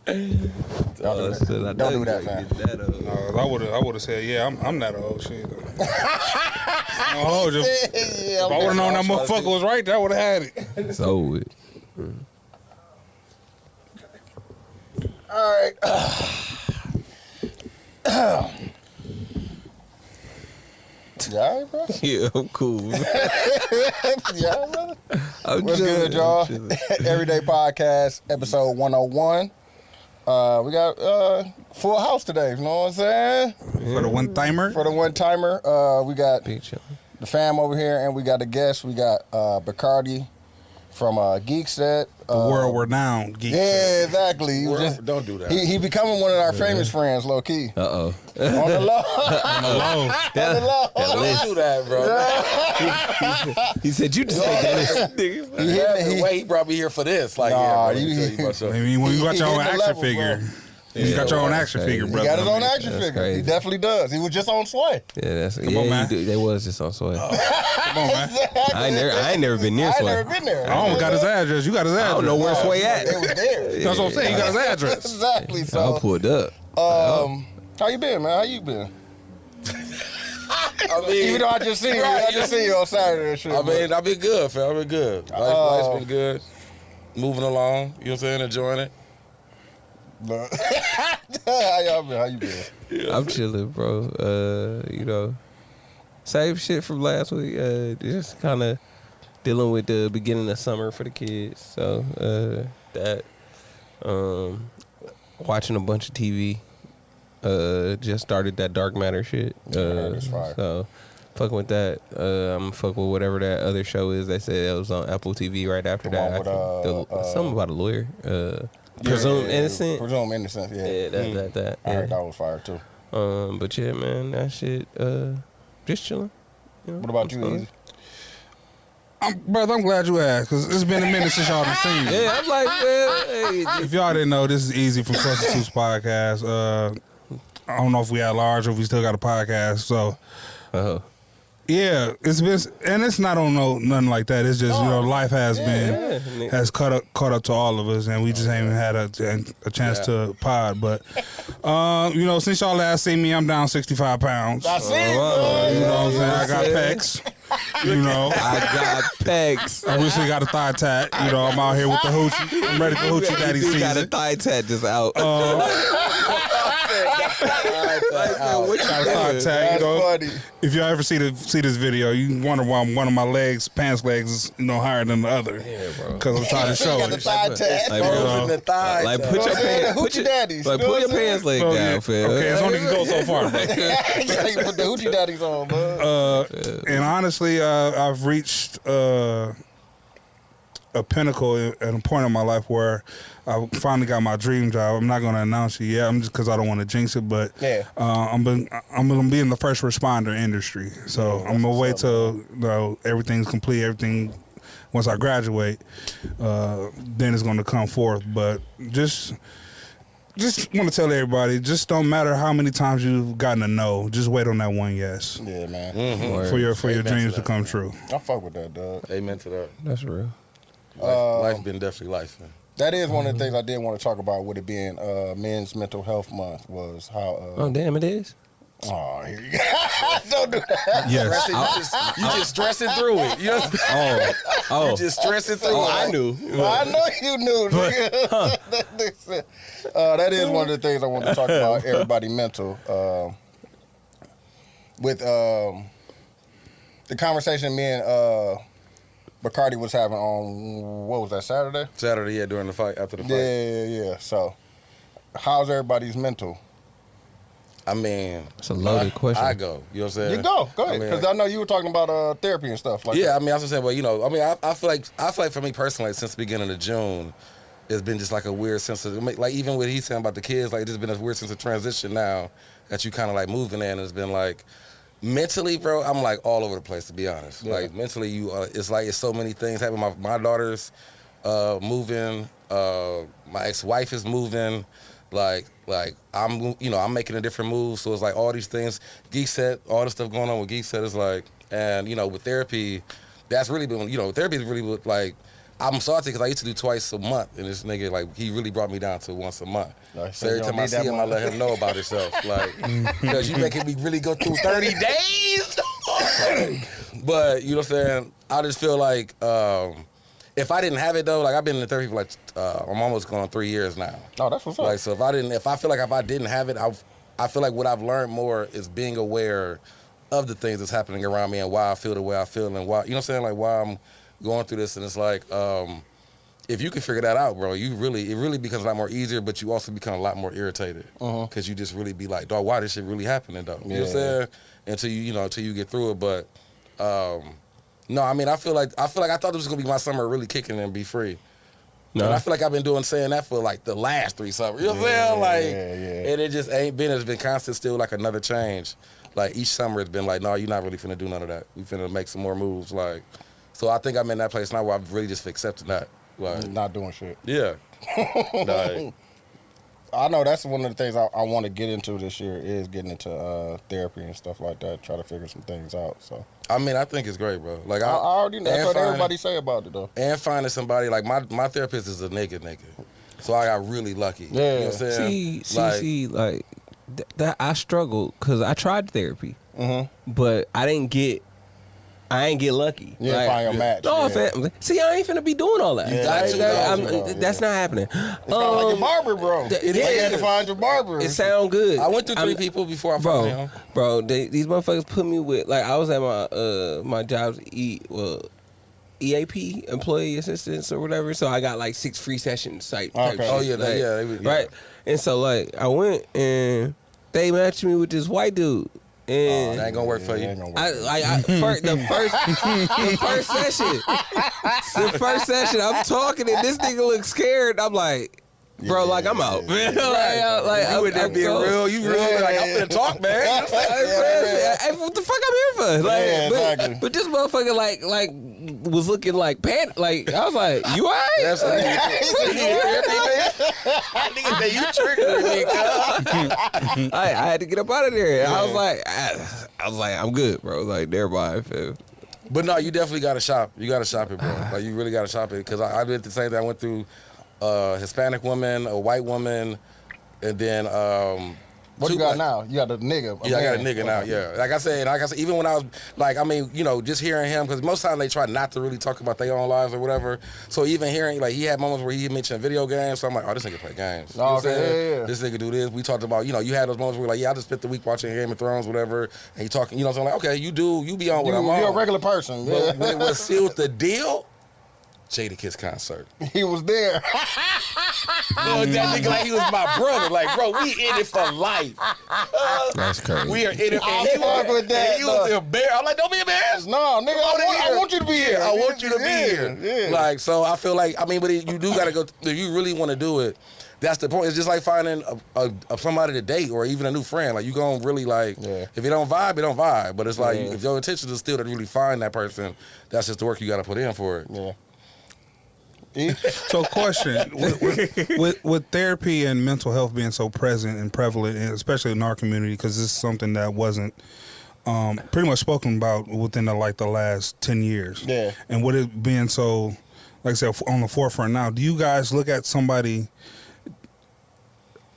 Don't do that, man. I would have said, yeah, I'm not old shit. If I would have known that motherfucker was right, I would have had it. It's over with. All right. You all right, bro? Yeah, I'm cool. You all right, brother? What's good, y'all? Everyday Podcast, episode 101. We got full house today, you know what I'm saying? For the one-timer? For the one-timer. We got the fam over here, and we got the guest. We got Bacardi from Geek Set. The world-renowned Geek Set. Yeah, exactly. Don't do that. He becoming one of our famous friends, low-key. Uh-oh. On the low. On the low. Don't do that, bro. He said, you just say that. The way he brought me here for this. Like, Nah, yeah, bro, let me tell you about something. I mean, when you got your own hit the action level, figure. bro. You got your own action figure, He brother. got his own action that's figure. crazy. He definitely does. He was just on Sway. Yeah, that's Come on, man. They was just on Sway. Come on, man. I ain't never been near I ain't Sway. never been there. I almost got his address. You got his address. I don't know where Sway at. It was there. That's what I'm saying. You got his address. Exactly. I So, pulled up. how you been, man? How you been? I mean, Even though I just seen you, on Saturday and shit. I mean, I've been good, fam. I've been good. Life's been good. Moving along. You know what I'm saying? Enjoying it. How y'all been? How you been? I'm chilling, bro. You know, same shit from last week. Just kind of dealing with the beginning of summer for the kids. So that watching a bunch of TV. Just started that Dark Matter shit. That's fire. So fucking with that. I'm fuck with whatever that other show is. They said it was on Apple TV right after that. Something about a lawyer. Presumed innocent. Presumed innocent. Yeah. Yeah, that. I Yeah. heard that was fire too. But yeah, man, that shit. Just chilling. You know, What about you, Easy? Brother, I'm glad you asked, because it's been a minute since y'all done seen me. Yeah, I'm like, man, hey, If y'all didn't know, this is Easy from Prostitutes Podcast. I don't know if we at large or if we still got a podcast. So, yeah, it's been, and it's not on nothing like that. It's just, life has has caught up to all of us, and we just ain't even had a chance to pod. But, since y'all last seen me, I'm down 65 pounds. I see it, You know what I'm saying? I got pecs. You know, I got pecs. I recently got a thigh tat. You know, I'm out here with the hoochie. I'm ready for hoochie daddy season. Got a thigh tat just out. Funny. If y'all ever see this video, you wonder why one of my pants legs is higher than the other. Yeah, bro. Because I'm trying to show Got the it. thigh tat. Like put your pants, Hoochie daddies. like put your pants leg down, fam. Okay, it's only can go so far, bro. You put the hoochie daddies on, bud. And honestly, I've reached a pinnacle at a point in my life where I finally got my dream job. I'm not going to announce it yet. I'm just because I don't want to jinx it, but I'm going to be in the first responder industry. So I'm going to wait till everything's complete, everything. Once I graduate, then it's going to come forth. But just want to tell everybody, just don't matter how many times you've gotten a no, just wait on that one yes. Yeah, man. For your dreams to come true. I fuck with that, dog. Amen to that. That's real. Life been definitely life, man. That is one of the things I did want to talk about with it being Men's Mental Health Month was how... oh, damn, it is? Oh, here you go. Don't do that. Yes. You just stressing through it. You just stressing through it. I knew. Well, I know you knew. That is one of the things I want to talk about, everybody mental. With the conversation me and Bacardi was having on, what was that, Saturday? Saturday, yeah, during the fight, after the fight. Yeah. So, how's everybody's mental? I mean, it's a loaded question. I go. You know what I'm saying? You go ahead. Because I know you were talking about therapy and stuff like that. Yeah, I mean, I was saying, well, I feel like for me personally, since the beginning of June, it's been just like a weird sense of, like, even what he's saying about the kids, like, there's been a weird sense of transition now that you kind of like moving in, and it's been like, mentally, bro, I'm like all over the place, to be honest. Yeah. Like, mentally, it's like it's so many things happening. My daughter's moving, my ex-wife is moving, like I'm making a different move, so it's like all these things. Geek Set, all the stuff going on with Geek Set is like, and with therapy, that's really been, therapy is really like I'm salty because I used to do twice a month, and this nigga, like, he really brought me down to once a month. So every time I see him, I let him know about himself. Like, because you making me really go through 30 days. But, you know what I'm saying? I just feel like if I didn't have it, though, like, I've been in therapy for, like, I'm almost going on 3 years now. Oh, that's what's up. Like, so if I feel like if I didn't have it, I feel like what I've learned more is being aware of the things that's happening around me and why I feel the way I feel and why, you know what I'm saying? Like, why I'm going through this, and it's like, if you can figure that out, bro, it really becomes a lot more easier, but you also become a lot more irritated because you just really be like, dog, why this shit really happening though? You know what I'm saying? Until you get through it, but no, I mean, I feel like I thought this was gonna be my summer really kicking and be free. No. And I feel like I've been saying that for like the last 3 summers. You know what I'm saying? Like, and it just ain't been. It's been constant, still like another change. Like each summer, it's been like, no, you're not really finna do none of that. We finna make some more moves, like. So I think I'm in that place now where I've really just accepted that. Like, not doing shit. Yeah. Like, I know that's one of the things I want to get into this year is getting into therapy and stuff like that, try to figure some things out. So I mean, I think it's great, bro. Like I already know. That's what everybody say about it, though. And finding somebody, like my therapist is a nigga. So I got really lucky. Yeah. You know what I'm saying? Like that I struggled because I tried therapy, but I ain't get lucky. You didn't find your match. No, see, I ain't finna be doing all that. That's not happening. It's kind of like your barber, bro. You had to find your barber. It sound good. I went through 3 people before I found him. Bro, these motherfuckers put me with, like, I was at my job's EAP, employee assistance or whatever, so I got like 6 free sessions type shit. Oh yeah, right. And so like I went and they matched me with this white dude. And that ain't gonna work for you. The first session, I'm talking and this nigga looks scared. I'm like, bro, like I'm out, man. You would that being real? You really like I'm finna talk, man? Hey, what the fuck I'm here for? Like, but this motherfucker like was looking like panic. Like I was like, you alright? That's what nigga say you triggering me. I had to get up out of there. Yeah. I was like, I'm good, bro. Like, thereby, but no, you definitely gotta shop. You gotta shop it, bro. Like you really gotta shop it because I did the same thing. I went through a Hispanic woman, a white woman, and then what you got now? You got a nigga. Yeah, I got a nigga now. Yeah, like I said, even when I was like, I mean, you know, just hearing him because most times they try not to really talk about their own lives or whatever. So even hearing like he had moments where he mentioned video games, so I'm like, oh, this nigga play games. You know what I'm saying? Yeah. This nigga do this. We talked about, you know, you had those moments where like, yeah, I just spent the week watching Game of Thrones, whatever, and he talking, you know, so I'm like, okay, you be on what I'm on. You're a regular person. But when it was sealed the deal. Jadakiss concert. He was there. That nigga like he was my brother. Like, bro, we in it for life. That's crazy. We are in it. And he was embarrassed. I'm like, don't be embarrassed. No, nigga, I want you to be here. I want you to be here. Yeah. Like, so I feel like, I mean, but you do gotta go. If you really want to do it, that's the point. It's just like finding somebody to date or even a new friend. Like, you gonna really like, if it don't vibe, it don't vibe. But it's like, if your intention is still to really find that person, that's just the work you gotta put in for it. Yeah. So, question: with therapy and mental health being so present and prevalent, and especially in our community, because this is something that wasn't pretty much spoken about within the last 10 years. Yeah. And with it being so, like I said, on the forefront now, do you guys look at somebody?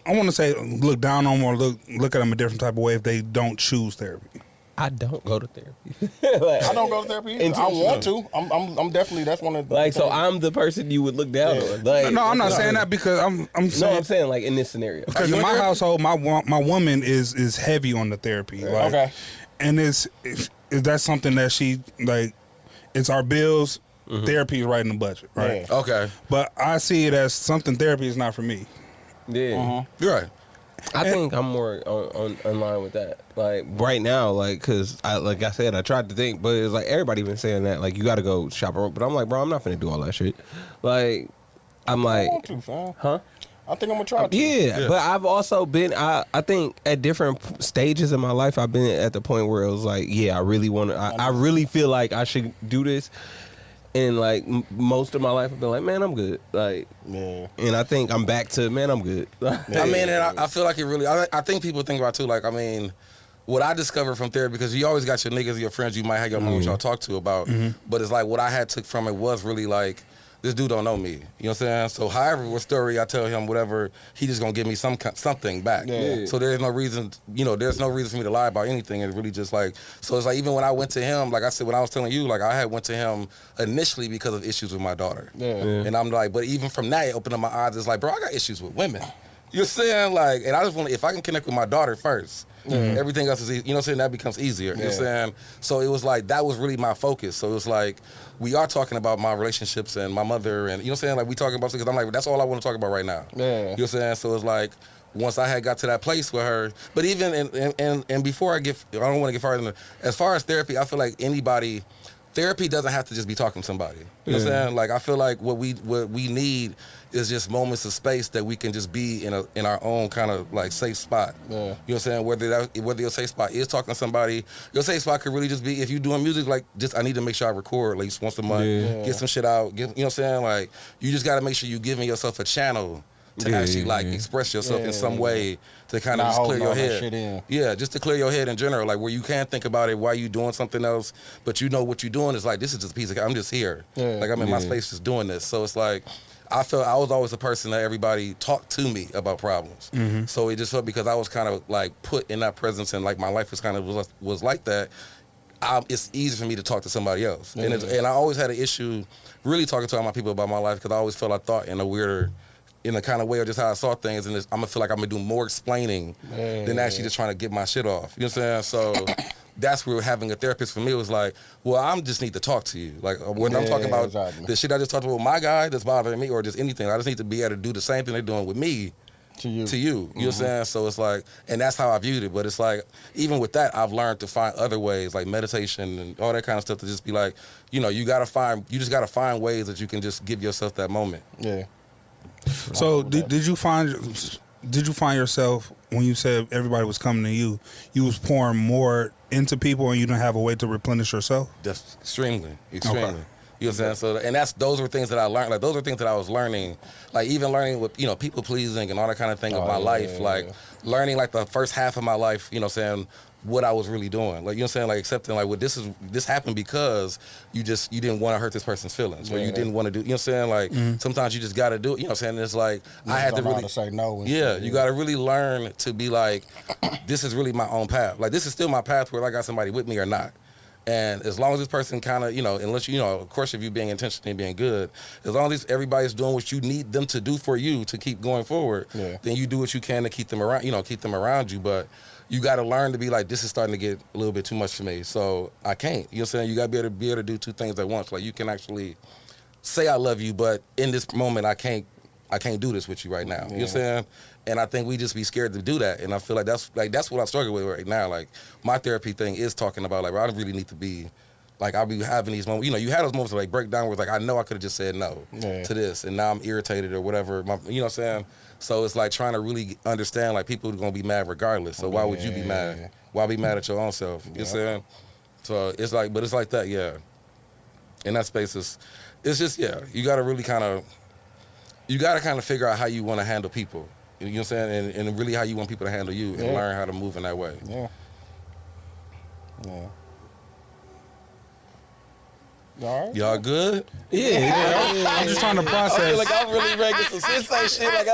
I want to say look down on them or look at them a different type of way if they don't choose therapy. I don't go to therapy. I don't go to therapy either. I want to. I'm definitely, that's one of the like, so I'm the person you would look down on. Like, no, I'm not saying that because I'm saying. No, I'm saying like in this scenario. Because in my household, my woman is heavy on the therapy. Like, okay. And is that something that she, like, it's our bills, therapy is right in the budget, right? Yeah. Okay. But I see it as something therapy is not for me. Yeah. You're right. I think I'm more on line with that. Like right now, like, cause like I said, I tried to think, but it's like everybody been saying that, like, you got to go shop around. But I'm like, bro, I'm not finna do all that shit. Like, I'm like, I want to, fam. Huh? I think I'm gonna try to. Yeah, but I've also been. I think at different stages in my life, I've been at the point where it was like, yeah, I really want to. I really feel like I should do this. And like most of my life, I've been like, man, I'm good. Like, and I think I'm back to, man, I'm good. I mean, and I feel like it really. I think people think about too. Like, I mean, what I discovered from therapy, because you always got your niggas, your friends, you might have your moments y'all talk to about. But it's like what I had took from it was really like this dude don't know me. You know what I'm saying? So however what story I tell him, whatever, he just gonna give me something back. Yeah. So there's no reason, there's no reason for me to lie about anything. It's really just like, so it's like even when I went to him, like I said, when I was telling you, like I had went to him initially because of issues with my daughter. Yeah. And I'm like, but even from that, it opened up my eyes. It's like, bro, I got issues with women. You know what I'm saying? Like, and I just want to, if I can connect with my daughter first, everything else is, you know what I'm saying? That becomes easier. You know what I'm saying? So it was like, that was really my focus. So it was like, we are talking about my relationships and my mother and, you know what I'm saying? Like, we talking about, because I'm like, that's all I want to talk about right now. Yeah. You know what I'm saying? So it's like, once I had got to that place with her, but even, and before I don't want to get far in, as far as therapy, I feel like therapy doesn't have to just be talking to somebody. You know what I'm saying? Like, I feel like what we need is just moments of space that we can just be in our own kind of like safe spot. Yeah. You know what I'm saying? Whether your safe spot is talking to somebody, your safe spot could really just be if you're doing music, like just I need to make sure I record at least once a month, get some shit out, you know what I'm saying? Like you just gotta make sure you're giving yourself a channel to actually like express yourself in some way to kind of just clear your head. Yeah, just to clear your head in general, like where you can't think about it while you doing something else, but you know what you're doing is like this is just a piece of I'm just here. Like I'm in my space just doing this. So it's like I felt I was always a person that everybody talked to me about problems. So it just felt because I was kind of like put in that presence and like my life was kind of was like that. It's easy for me to talk to somebody else, and I always had an issue really talking to all my people about my life because I always felt I thought in a kind of way of just how I saw things, and I'm gonna feel like I'm gonna do more explaining than actually just trying to get my shit off. You know what I'm saying? So that's where having a therapist for me was like, well, I just need to talk to you. Like when I'm talking about the shit I just talked about with my guy that's bothering me or just anything, I just need to be able to do the same thing they're doing with me to you. You know what I'm saying? So it's like, and that's how I viewed it. But it's like, even with that, I've learned to find other ways, like meditation and all that kind of stuff to just be like, you just gotta find ways that you can just give yourself that moment. Yeah. So did you find yourself when you said everybody was coming to you, you was pouring more into people and you didn't have a way to replenish yourself? That's extremely. Okay. You know what I'm saying? So, and those were things that I learned. Like those were things that I was learning. Like even learning with people pleasing and all that kind of thing of my life. Like learning like the first half of my life. You know what I'm saying? What I was really doing. Like you know what I'm saying? Like accepting like this happened because you didn't want to hurt this person's feelings. Or you didn't want to do. You know what I'm saying? Like sometimes you just got to do it. You know what I'm saying? It's like I had to really say no. You got to really learn to be like, this is really my own path. Like this is still my path whether I got somebody with me or not. And as long as this person kind of, unless of course, if you're being intentional and being good, as long as everybody's doing what you need them to do for you to keep going forward, then you do what you can to keep them around, keep them around you. But you got to learn to be like, this is starting to get a little bit too much for me, so I can't. You know what I'm saying? You got to be able to do two things at once. Like you can actually say I love you, but in this moment I can't do this with you right now. You know what I'm saying? And I think we just be scared to do that. And I feel like that's what I struggle with right now. Like my therapy thing is talking about like, I don't really need to be like, I'll be having these moments. You had those moments of like breakdown where it's like I know I could have just said no to this, and now I'm irritated or whatever. You know what I'm saying? So it's like trying to really understand like people are gonna be mad regardless. So why would you be mad? Why be mad at your own self? You know what I'm saying? So it's like, but it's like that, in that space it's just you gotta really kind of figure out how you want to handle people. You know what I'm saying? And really how you want people to handle you and learn how to move in that way. Yeah. All right. Y'all good? Yeah. I'm just trying to process. I feel like I'm really ready to some sensei shit. Like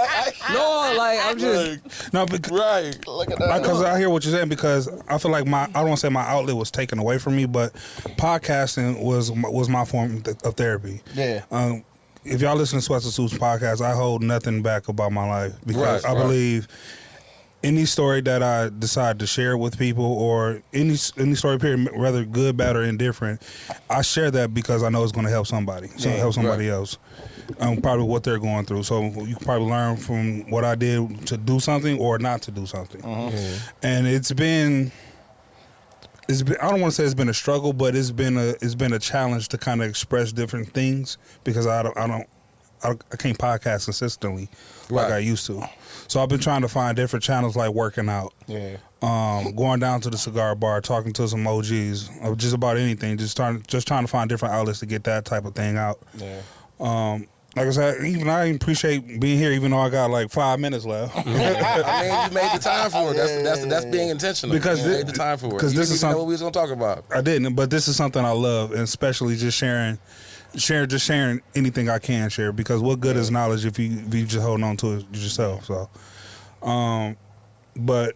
I'm just no, because, Right. Look at that. Because I hear what you're saying, because I feel like I don't want to say my outlet was taken away from me, but podcasting was my form of therapy. Yeah. If y'all listen to Sweats and Suits podcast, I hold nothing back about my life because I believe any story that I decide to share with people, or any story period, whether good, bad, or indifferent, I share that because I know it's going to help somebody, help somebody else, probably what they're going through. So you can probably learn from what I did to do something or not to do something. And it's been I don't want to say it's been a struggle, but it's been a challenge to kind of express different things because I can't podcast consistently like I used to. So I've been trying to find different channels like working out, going down to the cigar bar, talking to some OGs, just about anything, just trying to find different outlets to get that type of thing out. like I said, even I appreciate being here, even though I got like 5 minutes left. I mean, you made the time for it. That's being intentional. Because you made the time for it. Because this is something know what we was gonna talk about. I didn't, but this is something I love, and especially just sharing anything I can share. Because what good is knowledge if you just hold on to it yourself? So, but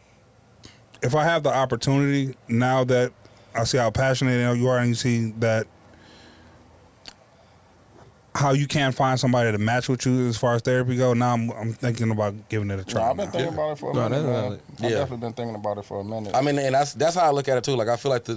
if I have the opportunity now that I see how passionate you are, and you see that. How you can't find somebody to match with you as far as therapy go. Now I'm thinking about giving it a try. I've been thinking about it for a minute. Man. I've definitely been thinking about it for a minute. I mean, and that's how I look at it too. Like I feel like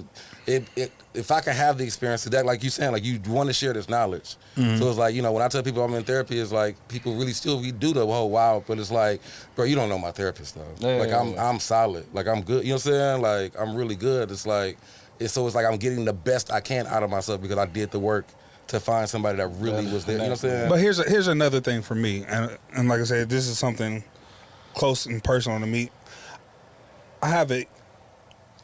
if I can have the experience that, like you saying, like you want to share this knowledge. Mm-hmm. So it's like, you know, when I tell people I'm in therapy, it's like people really we do the whole wow, but it's like, bro, you don't know my therapist though. I'm solid. Like I'm good. You know what I'm saying? Like I'm really good. It's like it's like I'm getting the best I can out of myself because I did the work to find somebody that really was there. You know what I'm saying? But here's another thing for me, and like I said, this is something close and personal to me. I have it,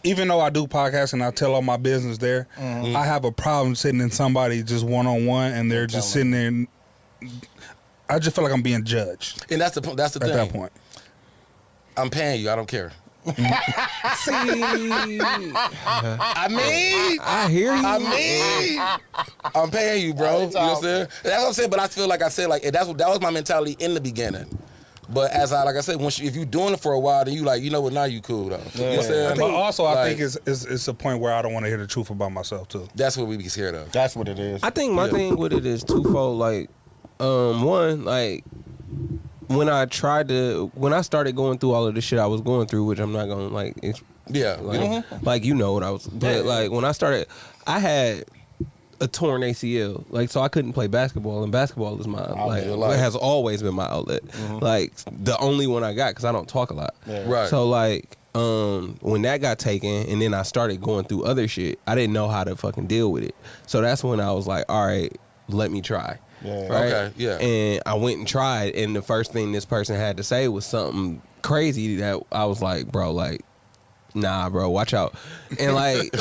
even though I do podcasts and I tell all my business there, I have a problem sitting in somebody just one-on-one and they're just sitting there. And I just feel like I'm being judged. And that's the thing. At that point. I'm paying you. I don't care. See, I mean, I hear you. I'm paying you, bro. You know what I'm saying? That's what I'm saying. But I feel like I said, like that was my mentality in the beginning. But as like I said, if you're doing it for a while, then you like, you know what? Now you cool though. You know what I'm saying? But also, I think it's a point where I don't want to hear the truth about myself too. That's what we be scared of. That's what it is. I think my thing with it is twofold. Like, one, like. When I started going through all of the shit I was going through, which I'm not gonna like, like you know what I was, but like when I started, I had a torn ACL, like so I couldn't play basketball, and basketball is my it has always been my outlet, like the only one I got because I don't talk a lot, right? So like when that got taken, and then I started going through other shit, I didn't know how to fucking deal with it, so that's when I was like, all right, let me try. Yeah. Right? Okay, yeah. And I went and tried, and the first thing this person had to say was something crazy that I was like, bro, like, nah, bro, watch out. And like,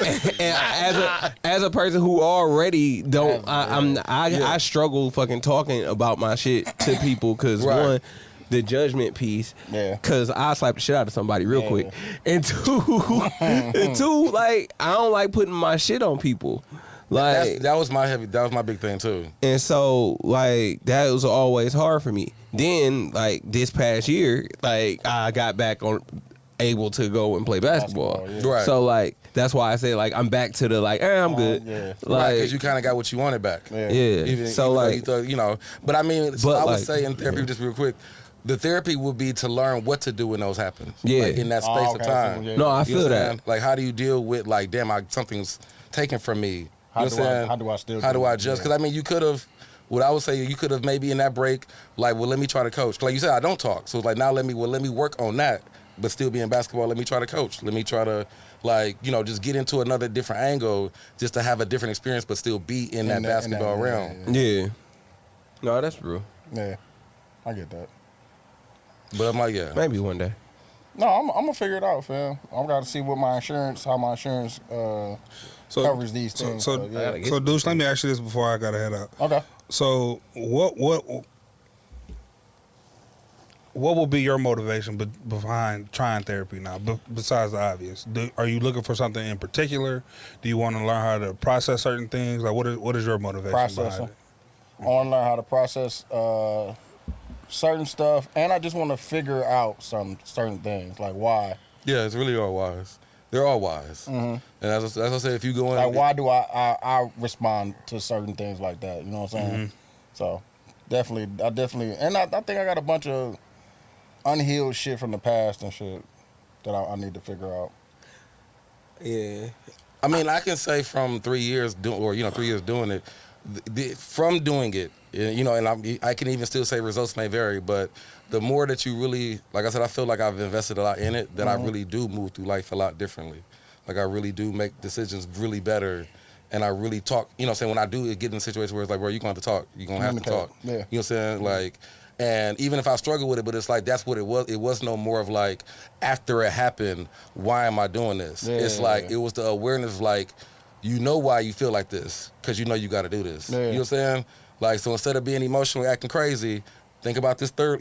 and as a person who already don't, I struggle fucking talking about my shit to people because one, the judgment piece, because I slap the shit out of somebody real quick, and two, like I don't like putting my shit on people. Like that was my big thing too. And so like that was always hard for me. Then like this past year, like I got back on able to go and play basketball. Right. So like that's why I say like I'm back to the like I'm good. Like because you kind of got what you wanted back. Even like you thought, you know. But I mean, I would say in therapy, just real quick. The therapy would be to learn what to do when those happen. Like in that space of time. No, I feel that. Like how do you deal with like, damn, something's taken from me. How do I adjust? Because I mean, you could have. What I would say, you could have maybe in that break, like, well, let me try to coach. Like you said, I don't talk, so it's like now let me work on that, but still be in basketball. Let me try to coach. Let me try to, like, you know, just get into another different angle, just to have a different experience, but still be in that basketball realm. Yeah. No, that's true. Yeah, I get that. But I'm like, maybe one day. No, I'm gonna figure it out, fam. I'm gonna see how my insurance covers these things. So, Deuce, let me ask you this before I gotta head out. Okay. So, what will be your motivation behind trying therapy now? Besides the obvious, are you looking for something in particular? Do you want to learn how to process certain things? Like, what is your motivation behind it? I want to learn how to process certain stuff, and I just want to figure out some certain things, like why. Yeah, it's really all wise. They're all wise. And as I say, if you go in, like, why do I respond to certain things like that? You know what I'm saying? So definitely, and I think I got a bunch of unhealed shit from the past and shit that I need to figure out. Yeah, I mean, I can say from 3 years doing it, from doing it, you know, and I can even still say results may vary, but the more that you really, like I said, I feel like I've invested a lot in it, that I really do move through life a lot differently. Like I really do make decisions really better, and I really talk, you know what I'm saying, when I do get in situations where it's like, bro, you're going to have to talk. You're going to have to talk. Yeah. You know what I'm saying? Like, and even if I struggle with it, but it's like, that's what it was. It was no more of like, after it happened, why am I doing this? It's like, it was the awareness of like, you know why you feel like this, because you know you got to do this. You know what I'm saying? Like, so instead of being emotionally acting crazy, think about this through,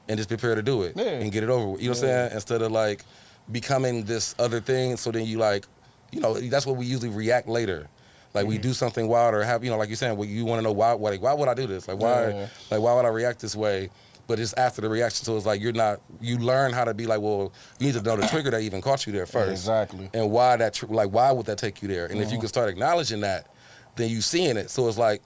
and just prepare to do it and get it over with. You know what I'm saying? Instead of like becoming this other thing, so then you like, that's what we usually react later. Like we do something wild or have, like you're saying, well, you want to know why would I do this? Like why would I react this way? But it's after the reaction, so it's like you learn how to be like, well, you need to know the trigger that even caught you there first. Exactly. And why why would that take you there? And if you can start acknowledging that, then you seeing it. So it's like,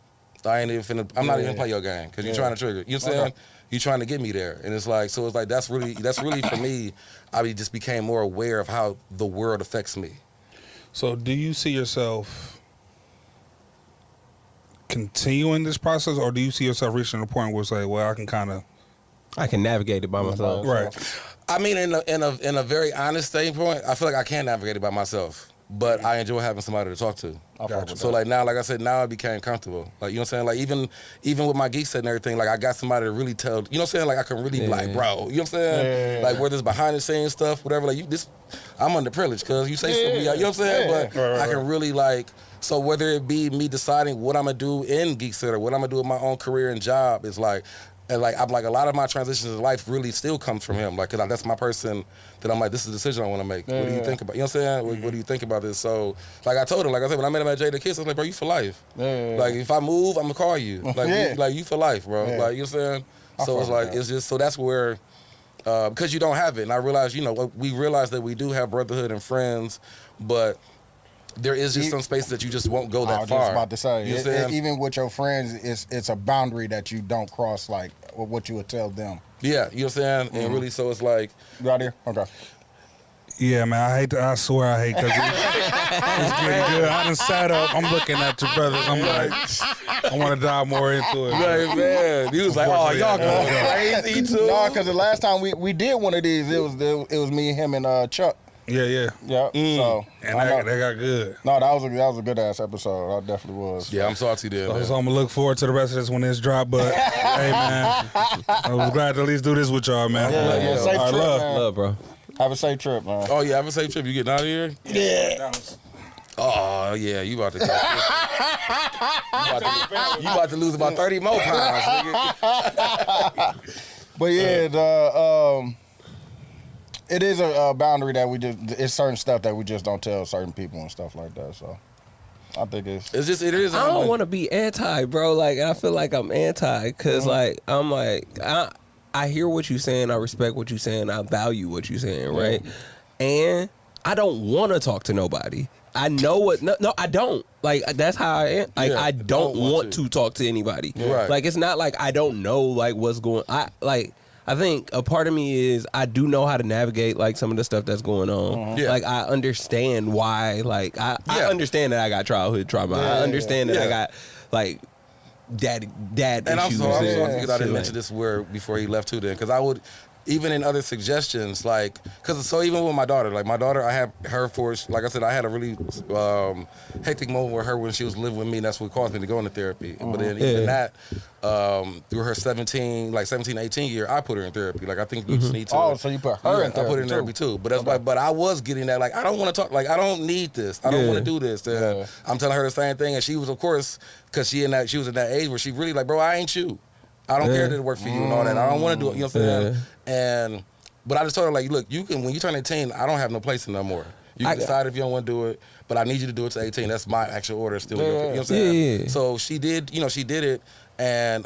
I'm not even play your game because you're trying to trigger. You know what I'm saying? You're trying to get me there. And it's like, so it's like, that's really for me, I just became more aware of how the world affects me. So do you see yourself continuing this process, or do you see yourself reaching a point where it's like, well, I can navigate it by myself? Right. I mean, in a very honest standpoint, I feel like I can navigate it by myself, but I enjoy having somebody to talk to. Gotcha. So like now, like I said, now I became comfortable. Like, you know what I'm saying? Like even with my geek set and everything, like I got somebody to really tell, you know what I'm saying? Like I can really be like, bro, you know what I'm saying? Like whether it's behind the scenes stuff, whatever, like I'm underprivileged because you say something, you know what I'm saying? But I can really like, so whether it be me deciding what I'm gonna do in Geek Set or what I'm gonna do with my own career and job, it's like, and like I'm like a lot of my transitions in life really still comes from him. Like, 'cause that's my person that I'm like, this is a decision I want to make. What do you think about? You know what I'm saying? What do you think about this? So, like I told him, like I said, when I met him at Jada Kiss, I was like, bro, you for life. Like if I move, I'm gonna call you. Like you for life, bro. Like, you know what I'm saying? So it's like it's just so that's where because you don't have it, and I realized, we realized that we do have brotherhood and friends, but there is just some spaces that you just won't go that far. I was just about to say, you know what I'm saying? even with your friends, it's a boundary that you don't cross, like what you would tell them. Yeah, you know what I'm saying? And really, so it's like... You out here? Okay. Yeah, man, I swear I hate because it's getting good. I done sat up, I'm looking at your brothers, I'm like, I want to dive more into it. Right, man. He was like, oh, y'all going crazy too? No, because the last time we did one of these, it was me, him, and Chuck. Yeah. So and that got good. No, that was a good ass episode. I definitely was. Yeah, I'm salty there. So I'm gonna look forward to the rest of this when it's dropped. But hey, man, I was glad to at least do this with y'all, man. Yeah. Safe trip, man. Love, bro. Have a safe trip, man. Oh yeah, have a safe trip. You getting out of here? Yeah. Oh yeah, you about to go. you about to lose about 30 more pounds, nigga. But yeah, it is a boundary that it's certain stuff that we just don't tell certain people and stuff like that. So I think it is. I don't want to be anti, bro. Like I feel like I'm anti because like I'm like I hear what you're saying. I respect what you're saying. I value what you're saying, right? And I don't want to talk to nobody. I know what. No, I don't. Like that's how I am. Like I don't want to talk to anybody. Right. Like it's not like I don't know like what's going. I think a part of me is I do know how to navigate like some of the stuff that's going on. Like I understand why. Like I understand that I got childhood trauma. I understand that I got like dad and issues. I'm sorry I didn't mention this word before he left too. Then because I would. Even in other suggestions, like, so even with my daughter, I had her for, like I said, I had a really hectic moment with her when she was living with me, and that's what caused me to go into therapy. But then even that, through her 17, 18 year, I put her in therapy. Like, I think we just need to. Oh, so you put her in therapy? I put her in therapy too. But that's but I was getting that, like, I don't want to talk, like, I don't need this. I don't want to do this. I'm telling her the same thing, and she was, of course, because she was in that age where she really, like, bro, I ain't you. I don't care that it worked for you and all that. I don't want to do it. You know what I'm saying? But I just told her, like, look, when you turn 18, I don't have no place in no more. You can decide if you don't want to do it, but I need you to do it to 18. That's my actual order still. You know what I'm saying? Yeah. So she did, she did it. And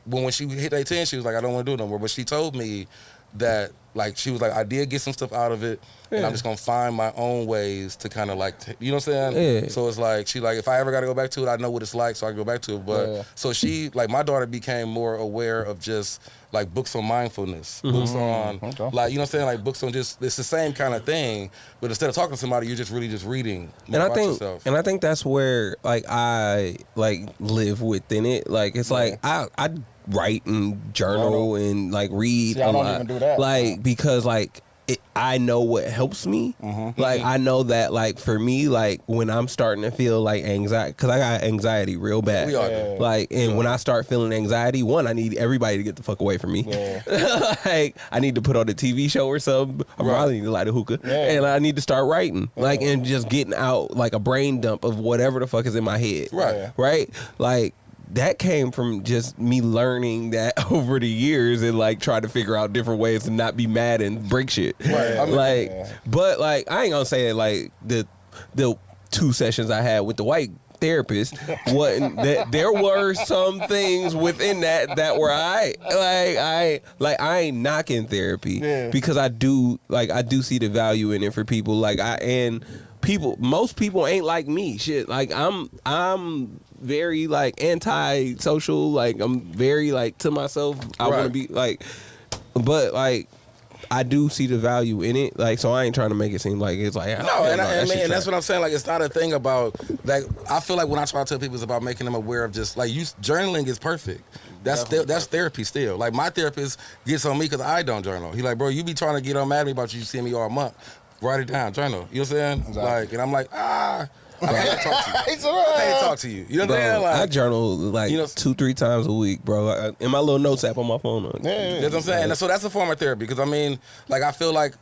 when she hit 18, she was like, I don't want to do it no more. But she told me that, like, she was like, I did get some stuff out of it, and I'm just going to find my own ways to kind of, like, you know what I'm saying? Yeah. So it's like, she like, if I ever got to go back to it, I know what it's like, so I can go back to it. But so she, like, my daughter became more aware of just, like, books on mindfulness, books on, like, you know what I'm saying? Like, books on just, it's the same kind of thing, but instead of talking to somebody, you're just really just reading about yourself. And I think that's where, like, I, like, live within it. Like, it's like, I write and journal and like read. See, I don't even do that. Like because like I know what helps me. Like I know that like for me like when I'm starting to feel like anxiety because I got anxiety real bad. We all do. Like and when I start feeling anxiety, one I need everybody to get the fuck away from me. Like I need to put on a TV show or something. I probably need to light a hookah and I need to start writing like and just getting out like a brain dump of whatever the fuck is in my head. Right. Right. Like. that came from just me learning that over the years and like trying to figure out different ways to not be mad and break shit. Right. I mean, like, but like I ain't gonna say it like the 2 sessions I had with the white therapist wasn't that there were some things within that were I ain't knocking therapy because I do see the value in it for people most people ain't like me shit like I'm very like anti-social, like I'm very like to myself. I want to be like, but like I do see the value in it. Like, so I ain't trying to make it seem like it's like and that's what I'm saying. Like, it's not a thing about like. I feel like when I try to tell people, it's about making them aware of just like journaling is perfect. That's therapy still. Like my therapist gets on me because I don't journal. He like, bro, you be trying to get on mad at me about you seeing me all month. Write it down, journal. You know what I'm saying? Exactly. Like, and I'm like, I can't talk to you. I can't talk to you. You know what I'm saying? Like, I journal like 2-3 times a week, bro. In my little notes app on my phone. You know what I'm saying? So that's a form of therapy because I mean, like I feel like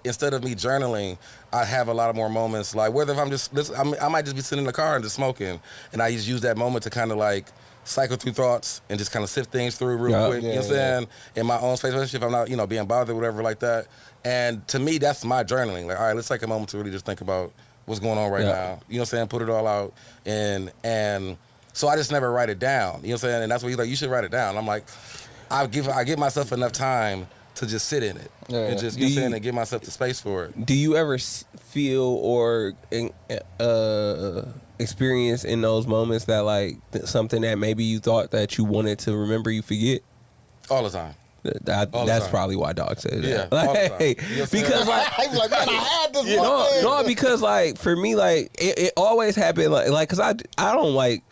instead of me journaling, I have a lot of more moments. Like whether if I'm just, I might just be sitting in the car and just smoking, and I just use that moment to kind of like cycle through thoughts and just kind of sift things through real quick. You know what I'm saying? In my own space, especially if I'm not, being bothered or whatever like that. And to me, that's my journaling. Like, all right, let's take a moment to really just think about what's going on right now. You know what I'm saying? Put it all out. And so I just never write it down. You know what I'm saying? And that's what he's like, you should write it down. I'm like, I give myself enough time to just sit in it. And just, you know what I'm saying, and give myself the space for it. Do you ever feel or experience in those moments that like something that maybe you thought that you wanted to remember you forget? All the time. That's probably why Dog said that. Yeah, like, all the time. You know because like, I was like, man, I had this one no, because like for me, like it always happened like because I don't like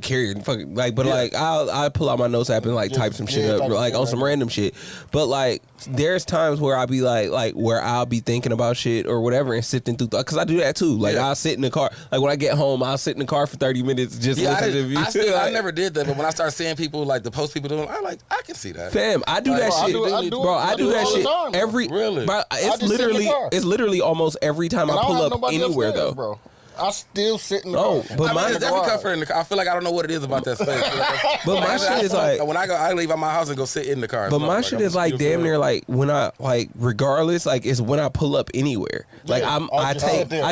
carry fucking like, but like I pull out my notes app and like type some shit up like on some random shit. But like there's times where I'll be like where I'll be thinking about shit or whatever and sifting through because I do that too. Like I'll sit in the car. Like when I get home, I'll sit in the car for 30 minutes just listening to music. I never did that, but when I start seeing people like the post people doing, I can see that. Fam, I do that shit, bro. I do that shit every. Really? Bro, it's literally almost every time I pull up anywhere though. Bro. I still sit in the car. But mine is definitely comfort in the car. I feel like I don't know what it is about that space. But my shit is like when I leave out my house and go sit in the car. But my shit is like damn near like when I like regardless like it's when I pull up anywhere. Like I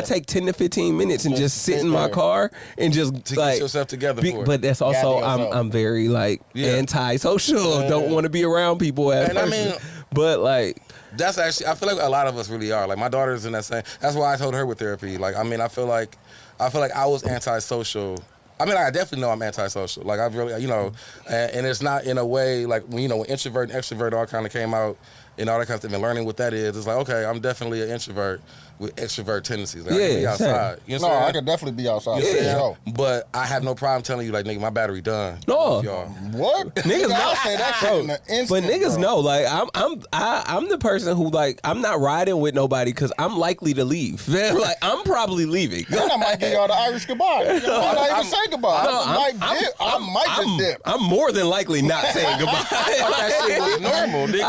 take 10 to 15 minutes and just sit in my car and just to like get yourself together. But that's also I'm very like anti-social. Don't want to be around people at first. I mean, but like. That's actually, I feel like a lot of us really are. Like my daughter's in that same. That's why I told her with therapy. Like I mean, I feel like I was antisocial. I mean, I definitely know I'm antisocial. Like I've really, and it's not in a way like when when introvert and extrovert all kind of came out and all that kind of stuff and learning what that is. It's like okay, I'm definitely an introvert with extrovert tendencies. Like, I can be outside. You know what I'm saying? I could definitely be outside. But I have no problem telling you like nigga, my battery done. No, what niggas know say that shit in an instant, but niggas know. Like I'm the person who like I'm not riding with nobody because I'm likely to leave. Like I'm probably leaving. I might give y'all the Irish goodbye. I might not even say goodbye. I might just dip. I'm more than likely not saying goodbye. That shit was normal. Nigga.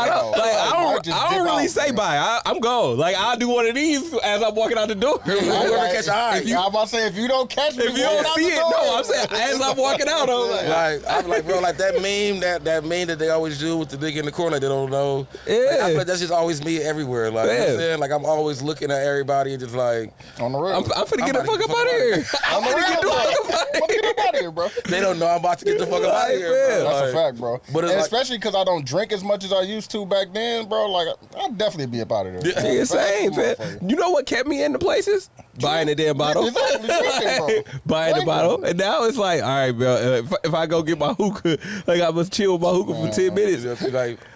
I don't really say bye. I'm gone. Like I'll do one of these as I'm walking out the door. Whoever catch your eye. I'm about to say if you don't catch me, if you don't see it, no. I'm saying as I'm walking out, I'm like, bro, like that meme that they always do with the nigga in the corner, like they don't know. Yeah. Like, I feel like that's just always me everywhere. Like, you know what I'm saying? Like I'm always looking at everybody and just like on the road. I'm finna get the fuck up out of here. I'm finna get the fuck up out of here, bro. They don't know I'm about to get the fuck up out of here, bro. That's a fact, bro. But especially because I don't drink as much as I used to back then, bro. Like I'd definitely be up out of there. Yeah, same, man. You know what kept me in the places? Buying a damn bottle. Buying the bottle. And now it's like, all right, bro, if I go get my hookah, like I must chill with my hookah for 10 minutes.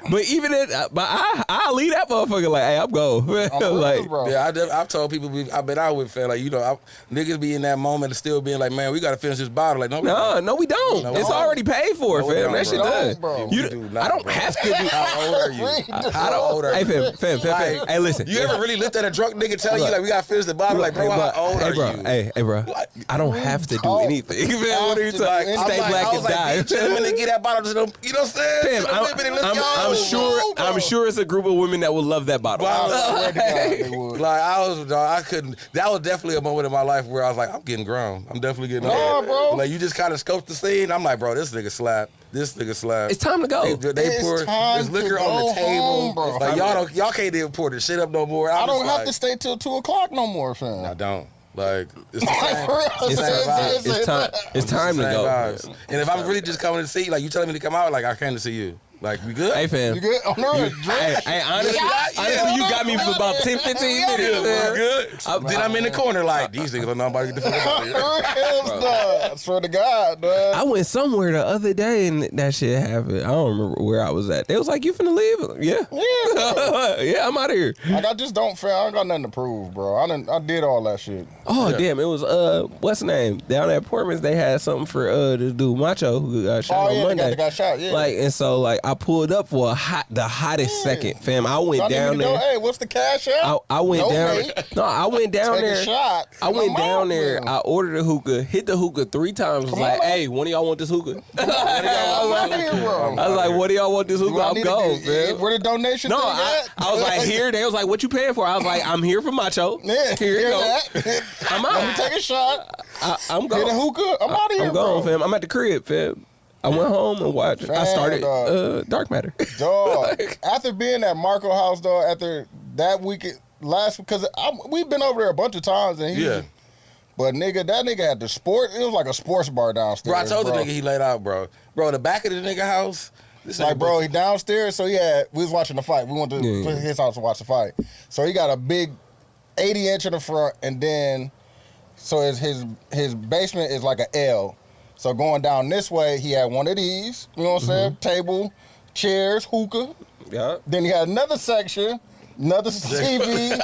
But even I'll leave that motherfucker like, hey, I'm going. Like, I've told people I've been out with, like, niggas be in that moment and still being like, man, we got to finish this bottle. Like, no, we don't. It's already paid for, fam. That shit done. I don't have to do. How old are you? How old are you? Hey, fam. Hey, listen. You ever really looked at a drunk nigga telling you, like, we got to finish the bottle? Like, bro, bro, how old are you? Hey, bro. Like, I don't have to do anything. Man, what are you Like, talking? I'm Stay like- black I was and like, die. bitch, I'm gonna get that bottle to them. You know what I'm saying? Fam, To the women and let's go. I'm sure it's a group of women that would love that bottle. Wow. I swear to God, they would. Like I couldn't. That was definitely a moment in my life where I was like, I'm getting grown. I'm definitely getting Nah, old. bro. Like you just kind of scoped the scene. I'm like, bro, this nigga slap. This nigga slap. It's time to go. They It's pour time there's liquor to on go the table. home, bro. Like y'all can't even pour the shit up no more. I I'm don't just have like, to stay till 2:00 no more, fam. I don't. Like it's the Like, same. for real, It's time to Same go. vibes. And if I'm really just coming to see you, like you telling me to come out, like I came to see you. Like we good? Hey, fam. You good? On the road, Hey, honestly, you got me for about 10, 15 minutes, Yeah, man. we're good. Then I'm in the corner like these niggas don't know about to get the fuck out of here. I swear to God, dog. I went somewhere the other day and that shit happened. I don't remember where I was at. They was like, "You finna leave?" Yeah, Yeah, yeah, I'm out of here. like I just don't feel. I ain't got nothing to prove, bro. I did all that shit. Oh damn! It was what's the name down at Portman's? They had something for this dude Macho who got shot Oh yeah, on Monday. they got shot. Yeah, Like and so like I pulled up for the hottest second, fam. I went Y'all need down me to go, there. hey, what's the cash out? I went No, down. mate. No, I went down Take a there. shot. I went I'm down out, there. man. I ordered a hookah, hit the hookah 3 times. Was Come like, on. hey, one of y'all want this hookah? I'm out here, bro. I was like, what do y'all want this hookah? Do I I'm need to gone, do- man. Where the donation No, thing I at? was like, here. They was like, what you paying for? I was like, I'm here for Macho. Yeah, Here you hear go. that? I'm Let me out. take a shot. I'm Hit a gone. hookah. I'm out of here, I'm gone, bro. fam. I'm at the crib, fam. I went home and watched. I Fam, started dog. Dark Matter. Dog. After being at Marco house, dog, after that weekend, because we've been over there a bunch of times, and Yeah. But nigga, that nigga had the sport. It was like a sports bar downstairs. Bro, I told the nigga he laid out, bro. Bro, the back of the nigga house. This Like, nigga bro, he downstairs, so we was watching the fight. We went to Yeah. his house to watch the fight. So he got a big 80-inch in the front, and then, so his basement is like an L. So going down this way, he had one of these, you know what I'm saying? Table, chairs, hookah. Yeah. Then he had another section, another TV,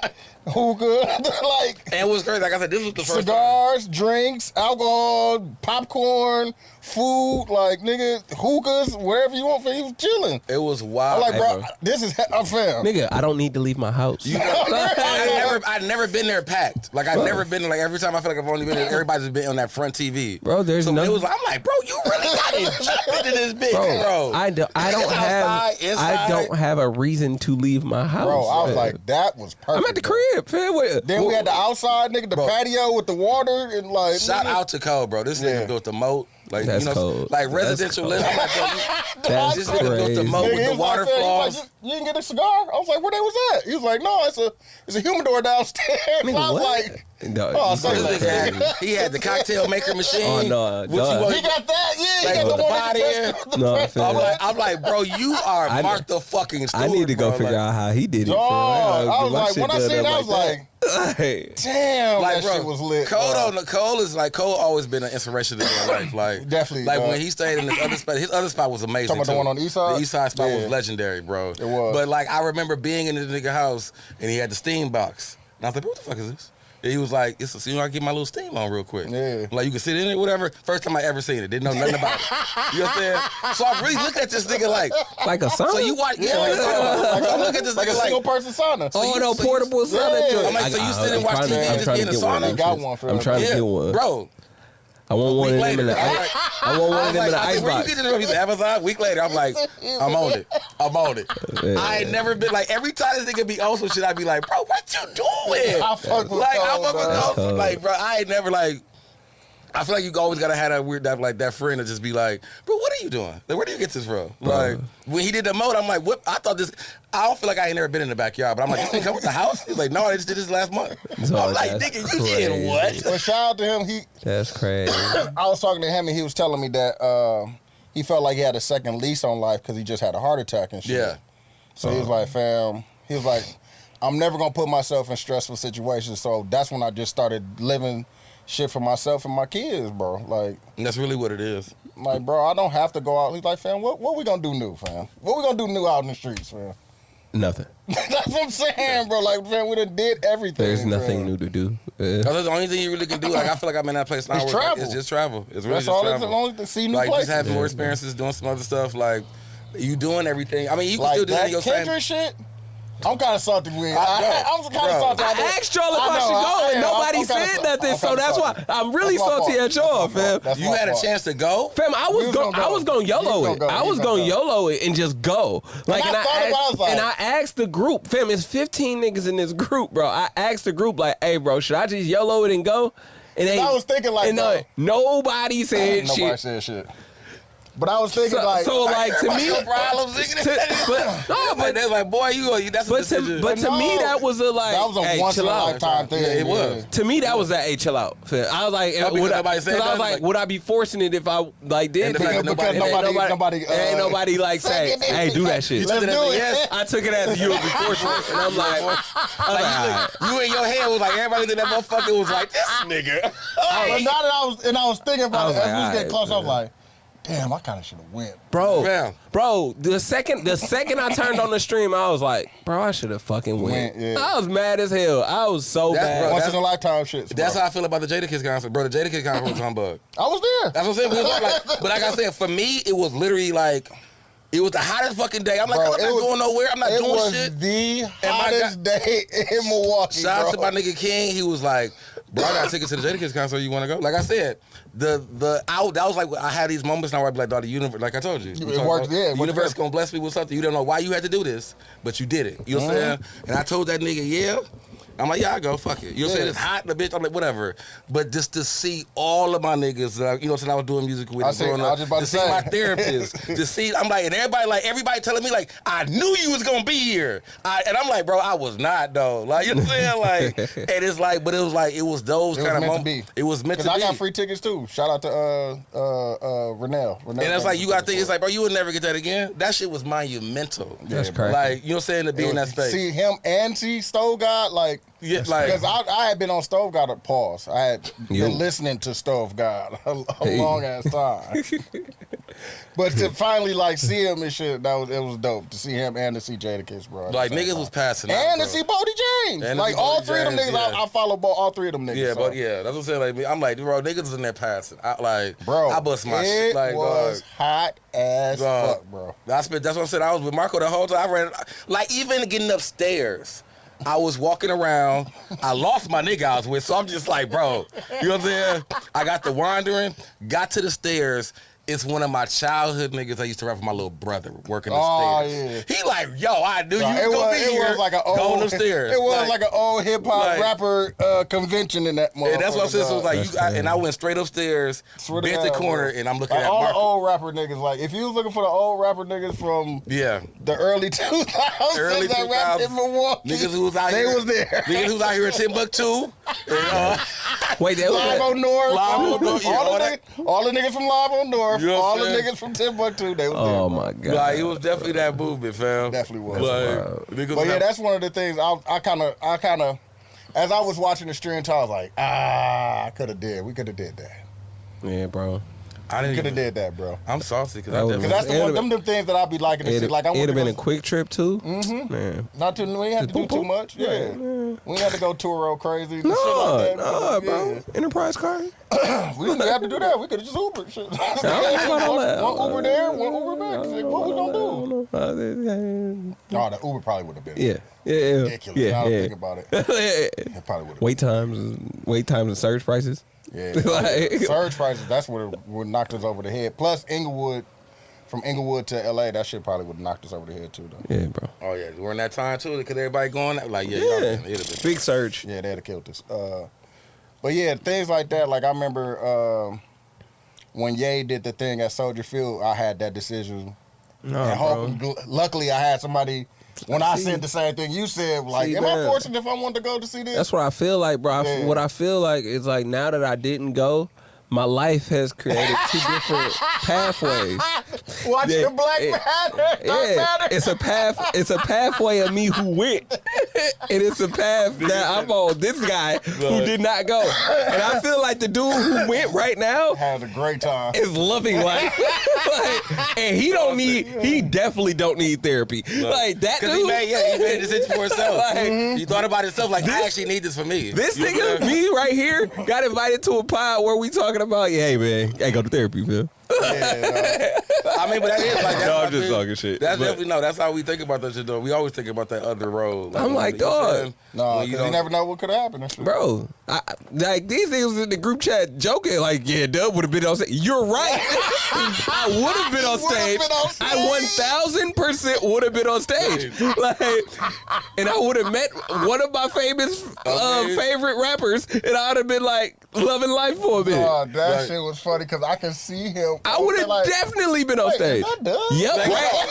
hookah, like And what's crazy, like I said, this was the first time. cigars, drinks, alcohol, popcorn, food, like nigga, hookahs, wherever you want. He was chilling. It was I'm wild. like, Hey, bro, bro. this is a fam. Nigga, I don't need to leave my house. I'd never been there packed. Like I've never been like every time I feel like I've only been there, everybody's been on that front TV. Bro, there's so no- it was like, I'm like, bro, you really got it into this bitch, bro. I don't Outside, inside. I don't have a reason to leave my house. Bro, I was fam. like, that was perfect. I'm at the bro. crib, fam. What- Then we had the outside, nigga, the Bro. patio with the water and like. Shout nigga, out to Cole, bro. This Yeah. nigga built the moat. Like That's you know, cold. like That's residential cold. living. I'm like, bro, That's this nigga built the crazy. moat Nigga, with he the was like, fam, he was waterfalls. like, you didn't get a cigar? I was like, where they was at? He was like, no, it's a humidor downstairs. Nigga, I was what? like, No, oh, you say This that. crazy. nigga had, he had the cocktail maker machine. Oh, no, What you dog. want? he got that, yeah. Like, He got with the one body that in? No, press- fam. I'm like, bro, you are I- Mark the fucking Stewart. I need to go bro. figure Like, out how he did it. fam. Dog, I was My like, shit when I done seen up that, I was like, that. Hey. damn, Like, that bro, shit was lit. Cole, bro. Cole is like Cole always been an inspiration to me in life. Like Definitely, like dog. when he stayed in his other spot was amazing. Talking about the too. one on the east side? The east side spot Yeah. was legendary, bro. It was. But like I remember being in the nigga house and he had the steam box, and I was like, what the fuck is this? And he was like, it's I get my little steam on real quick. Yeah. Like you can sit in it, whatever. First time I ever seen it, didn't know nothing about it. You know what I'm saying? So I really looked at this nigga like, Like a sauna? so you watch, yeah, like, so I look at this Like a nigga single like, person sauna. Oh, no, so portable yeah. sauna joint. I'm like, so you sit and watch trying to- TV and I'm just trying be to in the get one sauna? of Got them one shits. for I'm him. trying to yeah, get one. bro. I want one of them Week in the later, I'm ice. like- I want one I of was them in the like, I ice said, where you box. get this from? He said, Amazon. Week later, I'm like, I'm on it. I'm on it. Yeah. I ain't never been like, every time this nigga be on some shit, I be like, bro, what you doing? I fuck with Like, I Cole, fuck with dog. Cole. cold. Like, bro, I ain't never like, I feel like you always gotta have that weird, that friend to just be like, bro, what are you doing? Like, where do you get this from? Like, when he did the mode, I'm like, what? I thought this, I don't feel like I ain't never been in the backyard, but I'm like, this thing come with the house? He's like, no, I just did this last month. So I'm like, that's nigga, you did crazy. what? But shout out to him. That's crazy. I was talking to him and he was telling me that he felt like he had a second lease on life because he just had a heart attack and shit. Yeah. So he was like, fam, he was like, I'm never gonna put myself in stressful situations. So that's when I just started living shit for myself and my kids, bro. And that's really what it is. Like, bro, I don't have to go out. He's like, fam, what we gonna do new, fam? What we gonna do new out in the streets, fam? Nothing. That's what I'm saying, bro. Like, fam, we done did everything. There's nothing fam. new to do. That's the only thing you really can do. Like I feel like I'm in that place now. It's where travel. It's just travel. It's really That's just all. travel. That's the only thing. See new Like places. just having more experiences, doing some other stuff. Like you doing everything. I mean, you can Like still do that that in your Kendrick same. shit. I'm kind of salty with I'm kind of salty. I asked y'all if I should go, and nobody said nothing. So that's why I'm really salty at y'all, fam. You had a chance to go, fam. I was gonna YOLO it. I was gonna YOLO it and just go. Like, and I asked the group, fam. It's 15 niggas in this group, bro. I asked the group, like, hey, bro, should I just YOLO it and go? And I was thinking like, nobody said shit. Nobody said shit. But I was thinking so like to me, but they're like, boy, that's a decision. But to me, that was a like, that was a once in a lifetime thing. Yeah, it was. To me, that was that hey, chill out. I was like, would I be forcing it if I like did? Because nobody ain't nobody like say, hey, do that shit. Let's do it. I took it as you would be forcing it, and I'm like, you in your head was like everybody in that motherfucker was like this nigga. But now that I was thinking about it, as we was getting close, I was like, damn, I kind of should have went. Bro, the second I turned on the stream, I was like, bro, I should have fucking went. Yeah. I was mad as hell. I was so bad. Once in a lifetime shit. That's how I feel about the Jadakiss concert, bro. The Jadakiss concert was humbug. I was there. That's what I'm saying. But like I said, for me, it was literally like, it was the hottest fucking day. I'm like, I'm not going nowhere. I'm not doing shit. It was the hottest day in Milwaukee, Shout out to my nigga King. He was like, bro, I got tickets to the Jadakiss concert. You want to go? Like I said, that was like, I had these moments now where I'd be like, dog, the universe, like I told you. It worked, the universe going to bless me with something. You don't know why you had to do this, but you did it. You know what I'm saying? And I told that nigga, yeah. I'm like, yeah, I go, fuck it. You know what I'm saying? It's hot, the bitch. I'm like, whatever. But just to see all of my niggas, you know what I'm saying? I was doing music with them growing up. To see my therapist, to see, I'm like, and everybody telling me, like, I knew you was gonna be here. And I'm like, bro, I was not, though. Like, you know what I'm saying? Like, and it's like, but it was like, it was those kind of moments. It was meant to be. Because I got free tickets, too. Shout out to Renell. And it's like, you got to think, it's like, bro, you would never get that again. That shit was monumental. That's crazy. Like, you know what I'm saying? To be in that space. See him and see Stove God, like, yeah, like, because I had been on Stove God at pause. I had been listening to Stove God a long ass time. But to finally like see him and shit, it was dope to see him and to see Jadakiss, bro. Like niggas was passing out, and to see Bodie James. And like all three of them niggas, I follow all three of them niggas. Yeah, so. but yeah, that's what I'm saying. Like, I'm like, bro, niggas in there passing. I bust my shit. It like, was hot as fuck, bro. That's what I'm saying. I was with Marco the whole time. I ran, like, even getting upstairs. I was walking around. I lost my nigga I was with, so I'm just like, bro, you know what I'm saying? I got the wandering, got to the stairs. It's one of my childhood niggas I used to rap with my little brother working the stairs. Yeah. He like, yo, I knew you was gonna be here. It was like an old stairs. It was like an old hip hop rapper convention in that motherfucker. And that's what I'm saying. So it was like, and I went straight upstairs, bent the corner, and I'm looking like at all Marco. the old rapper niggas. Like if you was looking for the old rapper niggas from the early 2000s that rapped in Milwaukee, niggas who was out here, they was there. Niggas who was out here in Timbuktu. Wait, they Live on North. All the niggas from Live on North. You know all the niggas from Timbuktu, they was there. Oh my god! Like, it was definitely that movement, fam. Definitely was. But yeah, that's one of the things I kind of, as I was watching the stream, I was like, I could have did. We could have did that. Yeah, bro. I could have did that, bro. I'm salty because that's them things that I be liking to see. Like it'd have been a quick trip too. Man, not too. We ain't have to do too much. Yeah, we ain't have to go tour all crazy. No, shit like that, bro. Enterprise car. We didn't have to do that. We could have just Ubered. Shit. One Uber there, one Uber back. Like, what we gonna do? No, the Uber probably would have been. Yeah. Ridiculous. Now I think about it. It probably would have. Wait times, and surge prices. Yeah, surge prices. That's what would knocked us over the head. Plus Inglewood, from Inglewood to LA, that shit probably would have knocked us over the head too, though. Yeah, bro. Oh yeah, during that time too, because everybody going like big surge. Yeah, they'd have killed us. But yeah, things like that. Like I remember when Ye did the thing at Soldier Field, I had that decision. Luckily, I had somebody. When I said the same thing you said, like, am I fortunate if I want to go to see this? That's what I feel like, bro. What I feel like is like now that I didn't go, my life has created two different pathways. Watch your Black Matter. Yeah, it's a path. It's a pathway of me who went, and it's a path that I'm on. This guy who did not go, and I feel like the dude who went right now has a great time. Is loving life, and he definitely don't need therapy. Like that dude. He made a decision for himself. He thought about himself. Like I actually need this for me. This nigga, me right here, got invited to a pod where we talking about, hey man, I go to therapy, man. Yeah, I mean, but that is like that's No, how I'm just we- talking shit. That's but- definitely no. That's how we think about that shit though. We always think about that other road. I'm like, you know what I'm dog. saying? no, When because don't- you never know what could have happened. And shit. Bro, like these niggas in the group chat joking like, yeah, Dub would have been on stage. You're right. I would have been on stage. I 1000% would have been on stage. Like, and I would have met one of my famous Okay. favorite rappers, and I would have been like loving life for a minute. That Right. shit was funny because I can see him. I would have like, definitely been on Wait, stage. is that Dub? Yep, right.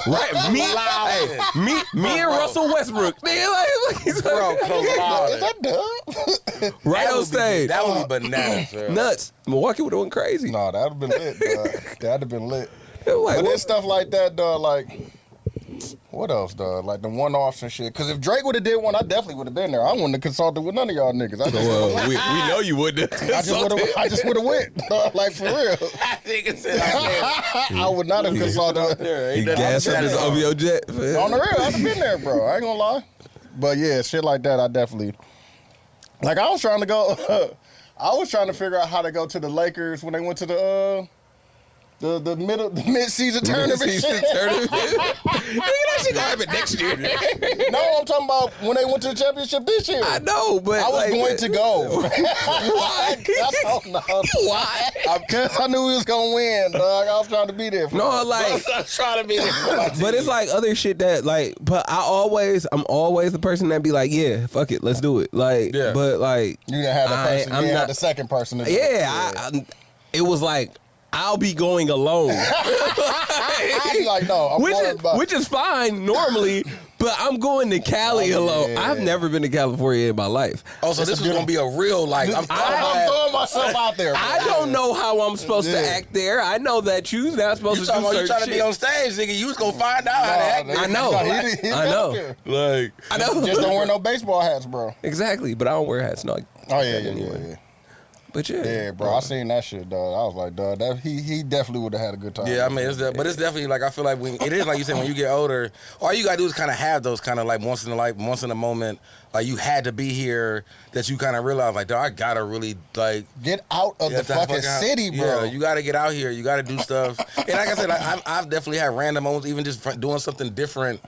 Right. Me and Russell Westbrook. Nigga, like, he's Bro, like, collide. Is that Dub? right That on would be- stage. That would be bananas. Bro. Nuts. Milwaukee would have went crazy. No, that'd have been lit, dog. That'd have been lit. They were like, But what? there's stuff like that, dog. Like, what else, dog? Like the one-offs and shit. Because if Drake would have did one, I definitely would have been there. I wouldn't have consulted with none of y'all niggas. I just Well, we know you wouldn't. I just would have went, dog, like for real. I think it's I would not have consulted. He gassed up his OVO jet. On the real, I'd have been there, bro. I ain't gonna lie. But yeah, shit like that, I definitely. Like I was trying to go. I was trying to figure out how to go to the Lakers when they went to the mid-season tournament. Mid-season shit. tournament. Nigga, that shit gonna happen next year. No, I'm talking about when they went to the championship this year. I know, but I was like, going to go. Why? I don't know. Why? Because I knew he was gonna win, dog. I was trying to be there. For No, like, I'm trying to be there for my team. but it's like other shit that like. But I'm always the person that be like, yeah, fuck it, let's do it. Like, Yeah. but like, you didn't have the person. I'm You not had the second person. To do it. yeah, it was like I'll be going alone. I'd be like, no, I'm worried about. which is fine normally, but I'm going to Cali Oh, alone. yeah. I've never been to California in my life. Oh, so this was gonna be a real like. I'm I'm throwing myself out there. Bro. I don't know how I'm supposed to Yeah. act there. I know that you're not supposed You to do talking about you certain trying to be shit. on stage, nigga? You was gonna find out how to act. Nah, I know. he didn't I get know. out there. Like, I know. Just don't wear no baseball hats, bro. Exactly, but I don't wear hats. No. Oh yeah. But yeah. Yeah, bro. I seen that shit, dog. I was like, dog, that he definitely would have had a good time. yeah, I mean, but it's definitely like I feel like when it is like you said when you get older, all you gotta do is kind of have those kind of like once in a moment, like you had to be here that you kind of realize like, dog, I gotta really like. Get out of the Yeah, fucking city, bro. Yeah, you got to get out here. You got to do stuff. And like I said, like, I've definitely had random moments, even just doing something different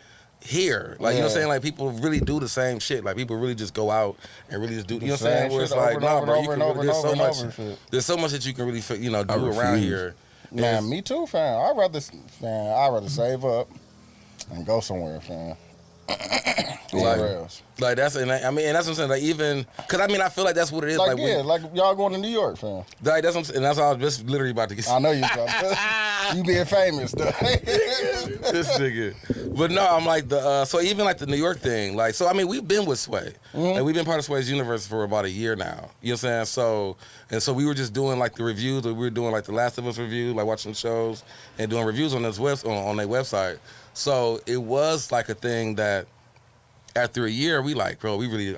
here. Like, you know what I'm Yeah. saying? Like, people really do the same shit. Like, people really just go out and really just do, you know what I'm Same saying? Where shit it's over like, and nah, over bro, and you can over really, and there's so over and much, over shit. there's so much that you can really, do I around refuse. here. Man, me too, fam. I'd rather save up and go somewhere, fam. Somewhere else. Like, that's, and I mean, and that's what I'm saying. Like, even, because I mean, I feel like that's what it is. Like, when- yeah, like y'all going to New York, fam. like, that's what I'm saying. And that's all I was just literally about to get. I know you. You being famous, though. This nigga. But no, I'm like so even like the New York thing, like, so I mean, we've been with Sway. Like, we've been part of Sway's universe for about a year now. You know what I'm saying? So we were just doing like the reviews, or we were doing like the Last of Us review, like watching shows and doing reviews on this on their website. So it was like a thing that after a year, we like, bro, we need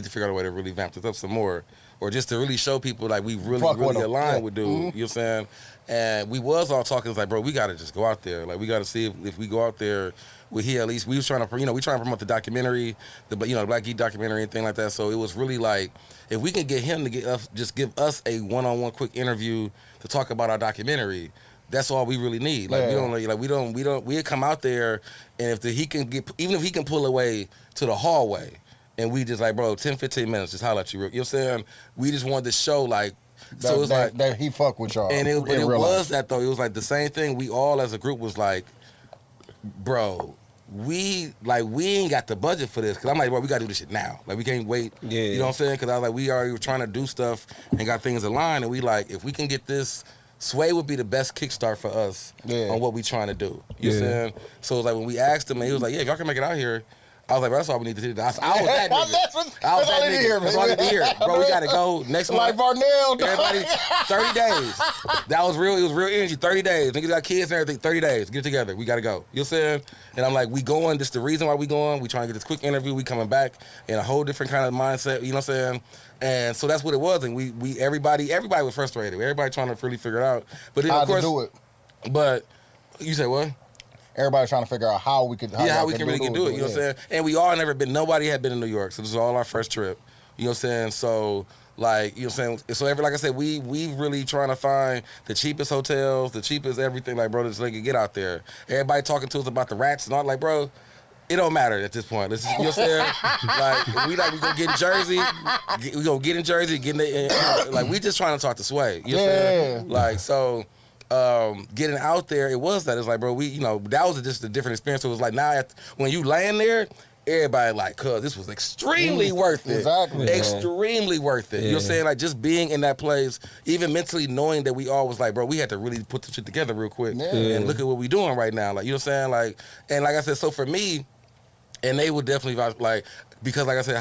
to figure out a way to really vamp this up some more. Or just to really show people like we really Fuck with really them. align Yeah. with dude. You know what I'm saying? And we was all talking, it's like, bro, we gotta just go out there. Like, we gotta see if we go out there with he at least, we was trying to, we trying to promote the documentary, the Black Geek documentary and thing like that. So it was really like, if we can get him to give us a one-on-one quick interview to talk about our documentary, that's all we really need. Like, Yeah. we come out there, and even if he can pull away to the hallway, and we just like, bro, 10, 15 minutes, just holler at you. You know what I'm saying? We just wanted to show, like, so it was like, that he fuck with y'all. and it in real was life. that though. It was like the same thing. We all as a group was like, bro, we ain't got the budget for this. Cause I'm like, bro, we gotta do this shit now. Like, we can't wait. Yeah. You know what I'm saying? Cause I was like, we already were trying to do stuff and got things aligned, and we like, if we can get this, Sway would be the best kickstart for us on what we trying to do. You know what I'm saying? So it was like when we asked him, and he was like, yeah, if y'all can make it out here. I was like, bro, that's all we need to do. I was that nigga. That's all I need to hear, That's all I need to hear. Bro, we gotta go next Like month. Varnell, dog. Everybody, 30 days. That was real. It was real energy. 30 days. Niggas got kids and everything. 30 days. Get it together. We got to go. You know what I'm saying? And I'm like, we going. This the reason why we going. We trying to get this quick interview. We coming back in a whole different kind of mindset. You know what I'm saying? And so that's what it was. And we everybody was frustrated. Everybody trying to really figure it out. But then, How of course, to do it. But you said what? Everybody trying to figure out how we could. How we can really do it. You know what I'm saying? And we all never been. Nobody had been in New York, so this is all our first trip. You know what I'm saying? So Like, you know what I'm saying? So like I said, we really trying to find the cheapest hotels, the cheapest everything. Like, bro, this nigga get out there. Everybody talking to us about the rats and all. Like, bro, it don't matter at this point. Let's just, you know what I'm saying? we gonna get in Jersey. We gonna get in Jersey, like, we just trying to talk to Sway. You know what I'm saying? Like, so getting out there, it was that. It's like, bro, that was just a different experience. So it was like, now when you land there, everybody like, cuz this was extremely worth it. Exactly. Extremely worth it. You know what I'm saying? Like, just being in that place, even mentally knowing that we all was like, bro, we had to really put the shit together real quick and look at what we doing right now. Like, you know what I'm saying? Like, and like I said, so for me, and they would definitely like, because like I said,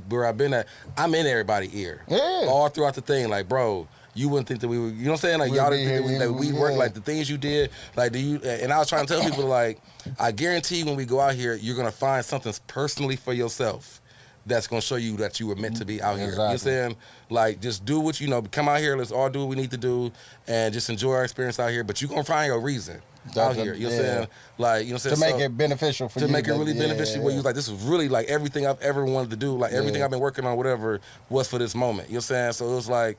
where I've been at, I'm in everybody's ear. Yeah. All throughout the thing, like, bro, you wouldn't think that we were, you know what I'm saying? Like, y'all didn't think that we worked, like, the things you did, like, and I was trying to tell people, like, I guarantee when we go out here, you're going to find something personally for yourself that's going to show you that you were meant to be out here. You know what I'm saying? Like, just do what, come out here, let's all do what we need to do, and just enjoy our experience out here, but you're going to find your reason out here. You know what I'm saying? Like, you know what I'm saying? To make it beneficial for you. To make it really beneficial where you like, this was really, like, everything I've ever wanted to do, like, everything I've been working on, whatever, was for this moment. You know what I'm saying? So it was like,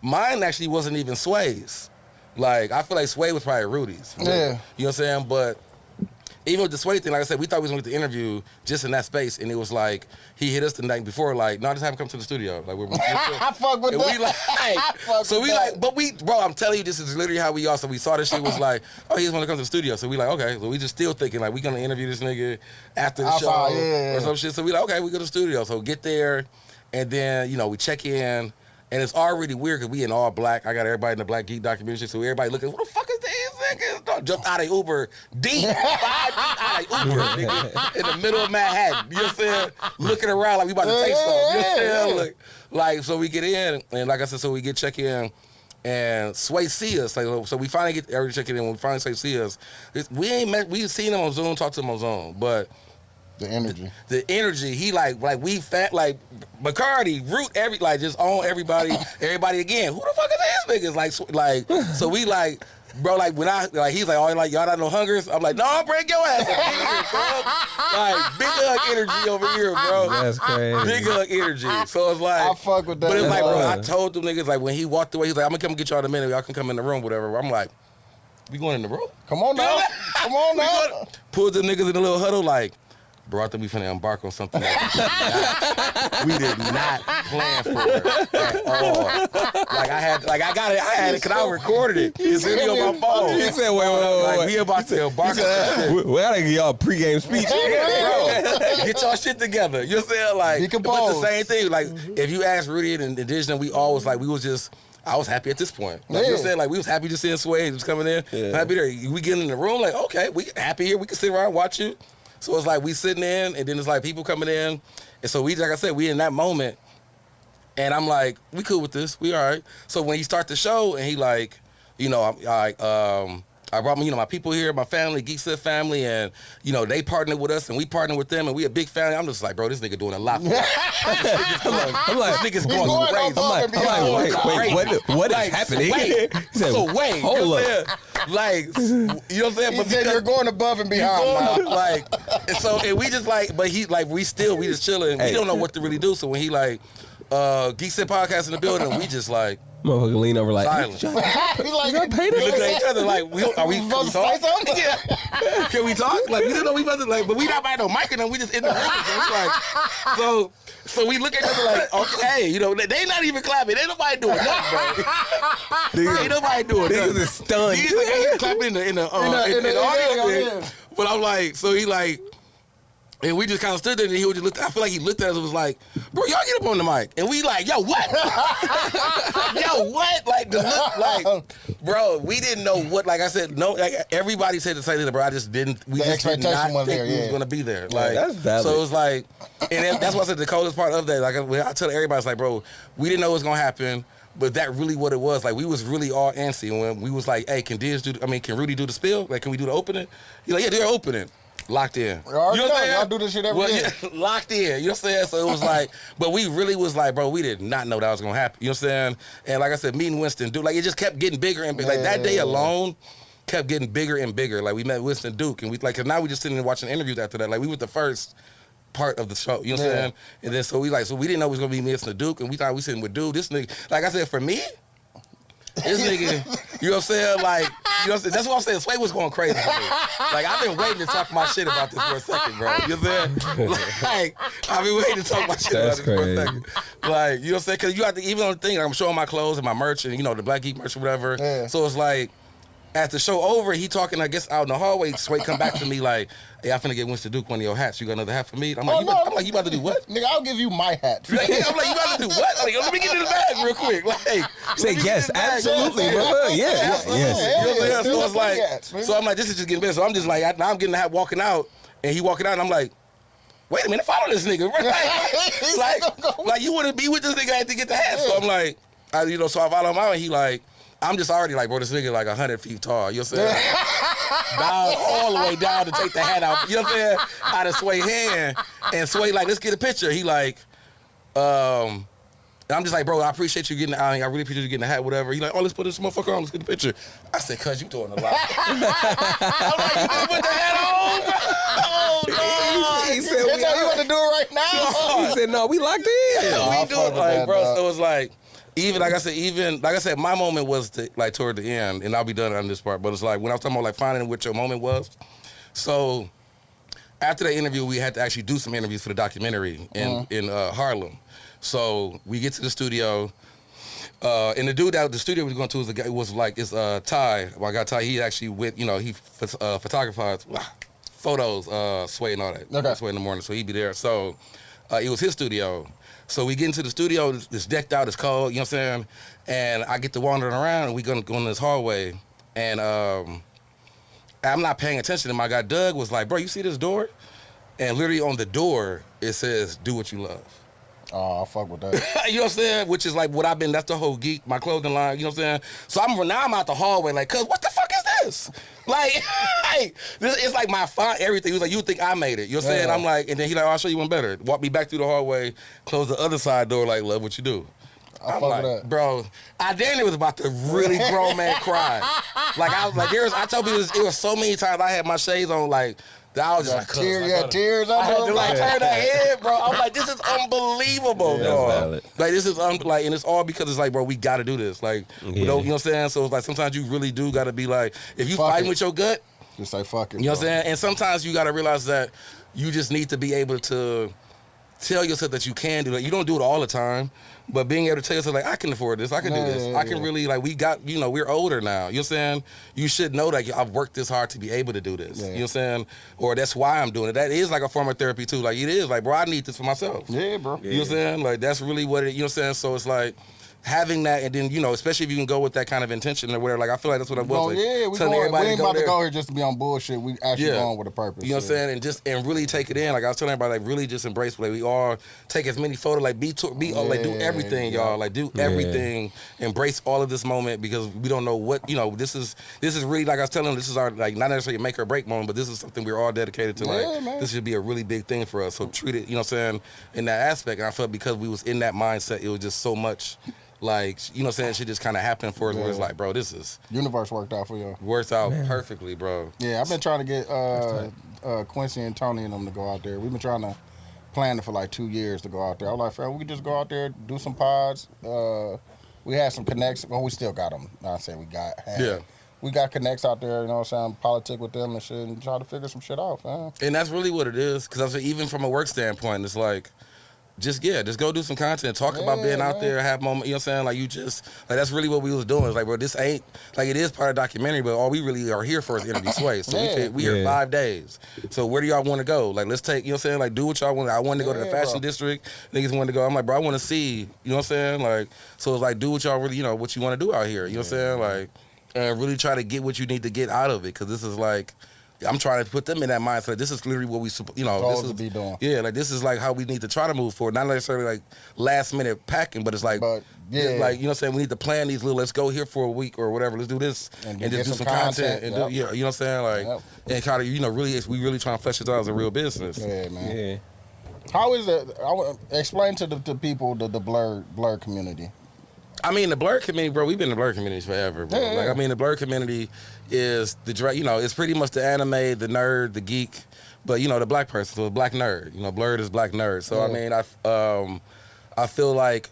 mine actually wasn't even Sway's. Like, I feel like Sway was probably Rudy's. Yeah. You know what I'm saying? But even with the Sway thing, like I said, we thought we was going to get the interview just in that space, and it was like, he hit us the night before, like, no, just have him come to the studio. Like, I fuck with that. We like, so we like, but bro, I'm telling you, this is literally how we are. So we saw this shit was like, oh, he just want to come to the studio. So we like, okay. So we just still thinking, like, we going to interview this nigga after the show or some shit. So we like, okay, we go to the studio. So get there, and then, we check in. And it's already weird because we in all black. I got everybody in the Black Geek documentary, so everybody looking, what the fuck is these niggas? Jumped out of Uber deep, 5 feet out of Uber, nigga, in the middle of Manhattan. You know what I'm saying? Looking around like we about to take something. You know what I'm saying? Like, so we get in, and like I said, so we get check in, and Sway see us. Like, so we finally get everybody checking in. When we finally Sway see us, we've seen him on Zoom, talked to him on Zoom, but the energy, he like we fat, like Bacardi, root just on everybody again. Who the fuck is these niggas? Like, so we like, bro, like when he's like, oh, like y'all not no hungers. I'm like, no, bring your ass up. Like, big hug energy over here, bro. That's crazy. Big hug energy. So it's like, I fuck with that. But it's like, bro, I told them niggas, like when he walked away, he's like, I'm gonna come get y'all in a minute. Y'all can come in the room, whatever. I'm like, we going in the room? Come on now. Come on now. Pulled the niggas in the little huddle, like, bro, I think we finna embark on something that we did not plan for at all. Like I had it because I recorded it. It's video on my phone. He said, wait. Like, we about to embark on something. Well, I gotta give y'all a pregame speech. Bro, get y'all shit together. You know what I'm saying? Like, but the same thing. Like, if you ask Rudy and Digital, we always like, I was happy at this point. Like, you know what I'm saying? Like, we was happy just seeing Sway just coming in. Happy there. We get in the room, like, okay, we happy here. We can sit around and watch you. So it's like we sitting in, and then it's like people coming in. And so like I said, we in that moment. And I'm like, we cool with this. We all right. So when he start the show, and he like, I brought my people here, my family, Geek Set family, and they partnered with us, and we partnered with them, and we a big family. I'm just like, bro, this nigga doing a lot for us. I'm like, this nigga's going crazy. What is happening? Wait, hold up. Like, you know what I'm saying? He said you're going above and beyond. And we just like, but he like, we just chilling. We don't know what to really do. So when he like, Geek Set podcast in the building, we just like, motherfucker lean over like, silent. He like, we looking at each other like, are we supposed to say something? Yeah. Can we talk? Like, we didn't know we supposed to, like, but we not by no mic and we just in the room. So we look at each other like, okay, they not even clapping. Ain't nobody doing nothing, bro. Ain't nobody doing nothing. Niggas is stunned. He's like, clapping in the audience. But I'm like, so he like, and we just kind of stood there, and he would just look. I feel like he looked at us and was like, "Bro, y'all get up on the mic." And we like, "Yo, what? Yo, what?" Like the look, like, bro, we didn't know what. Like I said, no. Like, everybody said the same thing, bro. I just didn't. We just did not think we was gonna be there. Like, that's valid. So it was like, and that's why I said the coldest part of that. Like I tell everybody, it's like, bro, we didn't know it was gonna happen. But that really what it was. Like, we was really all antsy when we was like, "Hey, can Rudy do the spill? Like, can we do the opening?" He's like, "Yeah, they're opening." Locked in. You know what I'm saying? Y'all do this shit every day. Yeah, locked in. You know what I'm saying? So it was like, but we really was like, bro, we did not know that was going to happen. You know what I'm saying? And like I said, meeting Winston Duke, like it just kept getting bigger and bigger. Like that day alone kept getting bigger and bigger. Like we met Winston Duke, and we like, cause now we just sitting and watching interviews after that. Like we were the first part of the show. You know what I'm saying? And then so we didn't know it was gonna be me and the Duke, and we thought we sitting with Dude. This nigga, like I said, for me, this nigga, you know what I'm saying? Like, you know what I'm saying? That's what I'm saying. Sway was going crazy for me. Like, I've been waiting to talk my shit about this for a second, bro. You know what I'm saying? Like, I've been waiting to talk my shit about this for a second. Like, you know what I'm saying? Because you have to, even on the thing, like, I'm showing my clothes and my merch and, you know, the Black Geek merch or whatever. Yeah. So it's like, as the show over, he talking, I guess, out in the hallway. Sway come back to me like, hey, I'm finna get Winston Duke one of your hats. You got another hat for me? I'm like, you about to do what? Nigga, I'll give you my hat. Like, I'm like, you about to do what? Like, let me get in the bag real quick. Like, Say yes, absolutely, bro. Yes. You know what I'm saying? So it's like, so I'm like, this is just getting better. So I'm just like, now I'm getting the hat walking out, and he walking out, and I'm like, wait a minute, follow this nigga. Like you wouldn't be with this nigga to get the hat. So I'm like, so I follow him out, and he like, I'm just already like, bro, this nigga like 100 feet tall. You know what I'm saying? Down all the way down to take the hat out. You know what I'm saying? Out of Sway hand. And Sway like, let's get a picture. He like, and I'm just like, bro, I appreciate you getting the, I really appreciate you getting the hat, whatever. He like, oh, let's put this motherfucker on. Let's get the picture. I said, cuz, you doing a lot. I'm like, you gonna put the hat on, bro? Oh, no. He said, You want to do it right now? He said, no, we locked in. We do it, like, bro. So it's like, even like I said, my moment was like toward the end, and I'll be done on this part. But it's like when I was talking about like finding what your moment was. So after that interview, we had to actually do some interviews for the documentary in Harlem. So we get to the studio, and the dude that the studio we were going to is Ty. My guy Ty. He actually he photographers photos, Sway and all that. Okay. Sway in the morning, so he'd be there. So it was his studio. So we get into the studio, it's decked out, it's cold, you know what I'm saying? And I get to wandering around, and we go in this hallway, and I'm not paying attention, and my guy Doug was like, bro, you see this door? And literally on the door, it says, do what you love. Oh, I fuck with that. You know what I'm saying? Which is like what I've been, that's the whole Geek, my clothing line, you know what I'm saying? So now I'm out the hallway like, cuz, what the fuck is this? Like, it's like my font, everything. He was like, you think I made it. You know what I'm saying? I'm like, and then he like, I'll show you one better. Walk me back through the hallway, close the other side door, like, love what you do. I I'm fuck like, with that. bro, I damn near was about to really grown man cry. Like, I was like, I told people it was so many times I had my shades on, like, I was just like, tears. I had to like turn that head, bro. I was like, this is unbelievable, bro. Like, this is and it's all because it's like, bro, we got to do this. Like, you know what I'm saying? So it's like sometimes you really do got to be like, if you fighting with your gut, just say fuck it. You know what I'm saying? And sometimes you got to realize that you just need to be able to tell yourself that you can do it. You don't do it all the time, but being able to tell yourself, like, I can afford this, I can do this. I can really, like, we got, we're older now. You know what I'm saying? You should know that I've worked this hard to be able to do this. You know what I'm saying? Or that's why I'm doing it. That is like a form of therapy, too. Like, it is. Like, bro, I need this for myself. Yeah, bro. You know what I'm saying? Like, that's really what it, you know what I'm saying? So it's like, having that, and then, especially if you can go with that kind of intention or whatever, like, I feel like that's what I was. We ain't about to go here just to be on bullshit. We actually going with a purpose. You know what I'm saying? And really take it in. Like, I was telling everybody, like, really just embrace, like, we all take as many photos, like, like, do everything, y'all. Like, do everything. Embrace all of this moment, because we don't know what, this is really, like I was telling them, this is our, like, not necessarily a make or break moment, but this is something we're all dedicated to. Like, this should be a really big thing for us. So treat it, you know what I'm saying, in that aspect. And I felt because we was in that mindset, it was just so much. Like, you know what I'm saying? Shit just kind of happened for us where it's like, bro, this is... Universe worked out for you. Worked out perfectly, bro. Yeah, I've been trying to get Quincy and Tony and them to go out there. We've been trying to plan it for like 2 years to go out there. I was like, fam, we could just go out there, do some pods. We had some connects. Well, we still got them. Not saying we got... We got connects out there, you know what I'm saying, politic with them and shit, and try to figure some shit out, man. And that's really what it is, because I say, even from a work standpoint, it's like... Just go do some content, talk about being out there, have moments, you know what I'm saying? Like, you just, like, that's really what we was doing. It's like, bro, this ain't, like, it is part of the documentary, but all we really are here for is interview Sway. So we here 5 days. So where do y'all want to go? Like, let's take, you know what I'm saying? Like, do what y'all want. I wanted to go to the fashion district. Niggas wanted to go. I'm like, bro, I want to see, you know what I'm saying? Like, so it's like, do what y'all really, what you want to do out here. You know what I'm saying? Like, and really try to get what you need to get out of it, because this is like, I'm trying to put them in that mindset. Like, this is literally what we, this is be doing. Yeah, like, this is like how we need to try to move forward. Not necessarily like last minute packing, but it's like, like, you know what I'm saying? We need to plan these little. Let's go here for a week or whatever. Let's do this and just do some content and do, you know what I'm saying? Like, and kind of, really, we really trying to flesh it out as a real business. Yeah, man. Yeah. How is it? Explain to the people the blerd community. I mean, the blerd community, bro, we've been in the blerd community forever, bro. Like, I mean, the blerd community is it's pretty much the anime, the nerd, the geek, but you know, the black person, so a black nerd. You know, blerd is black nerd. So I mean, I feel like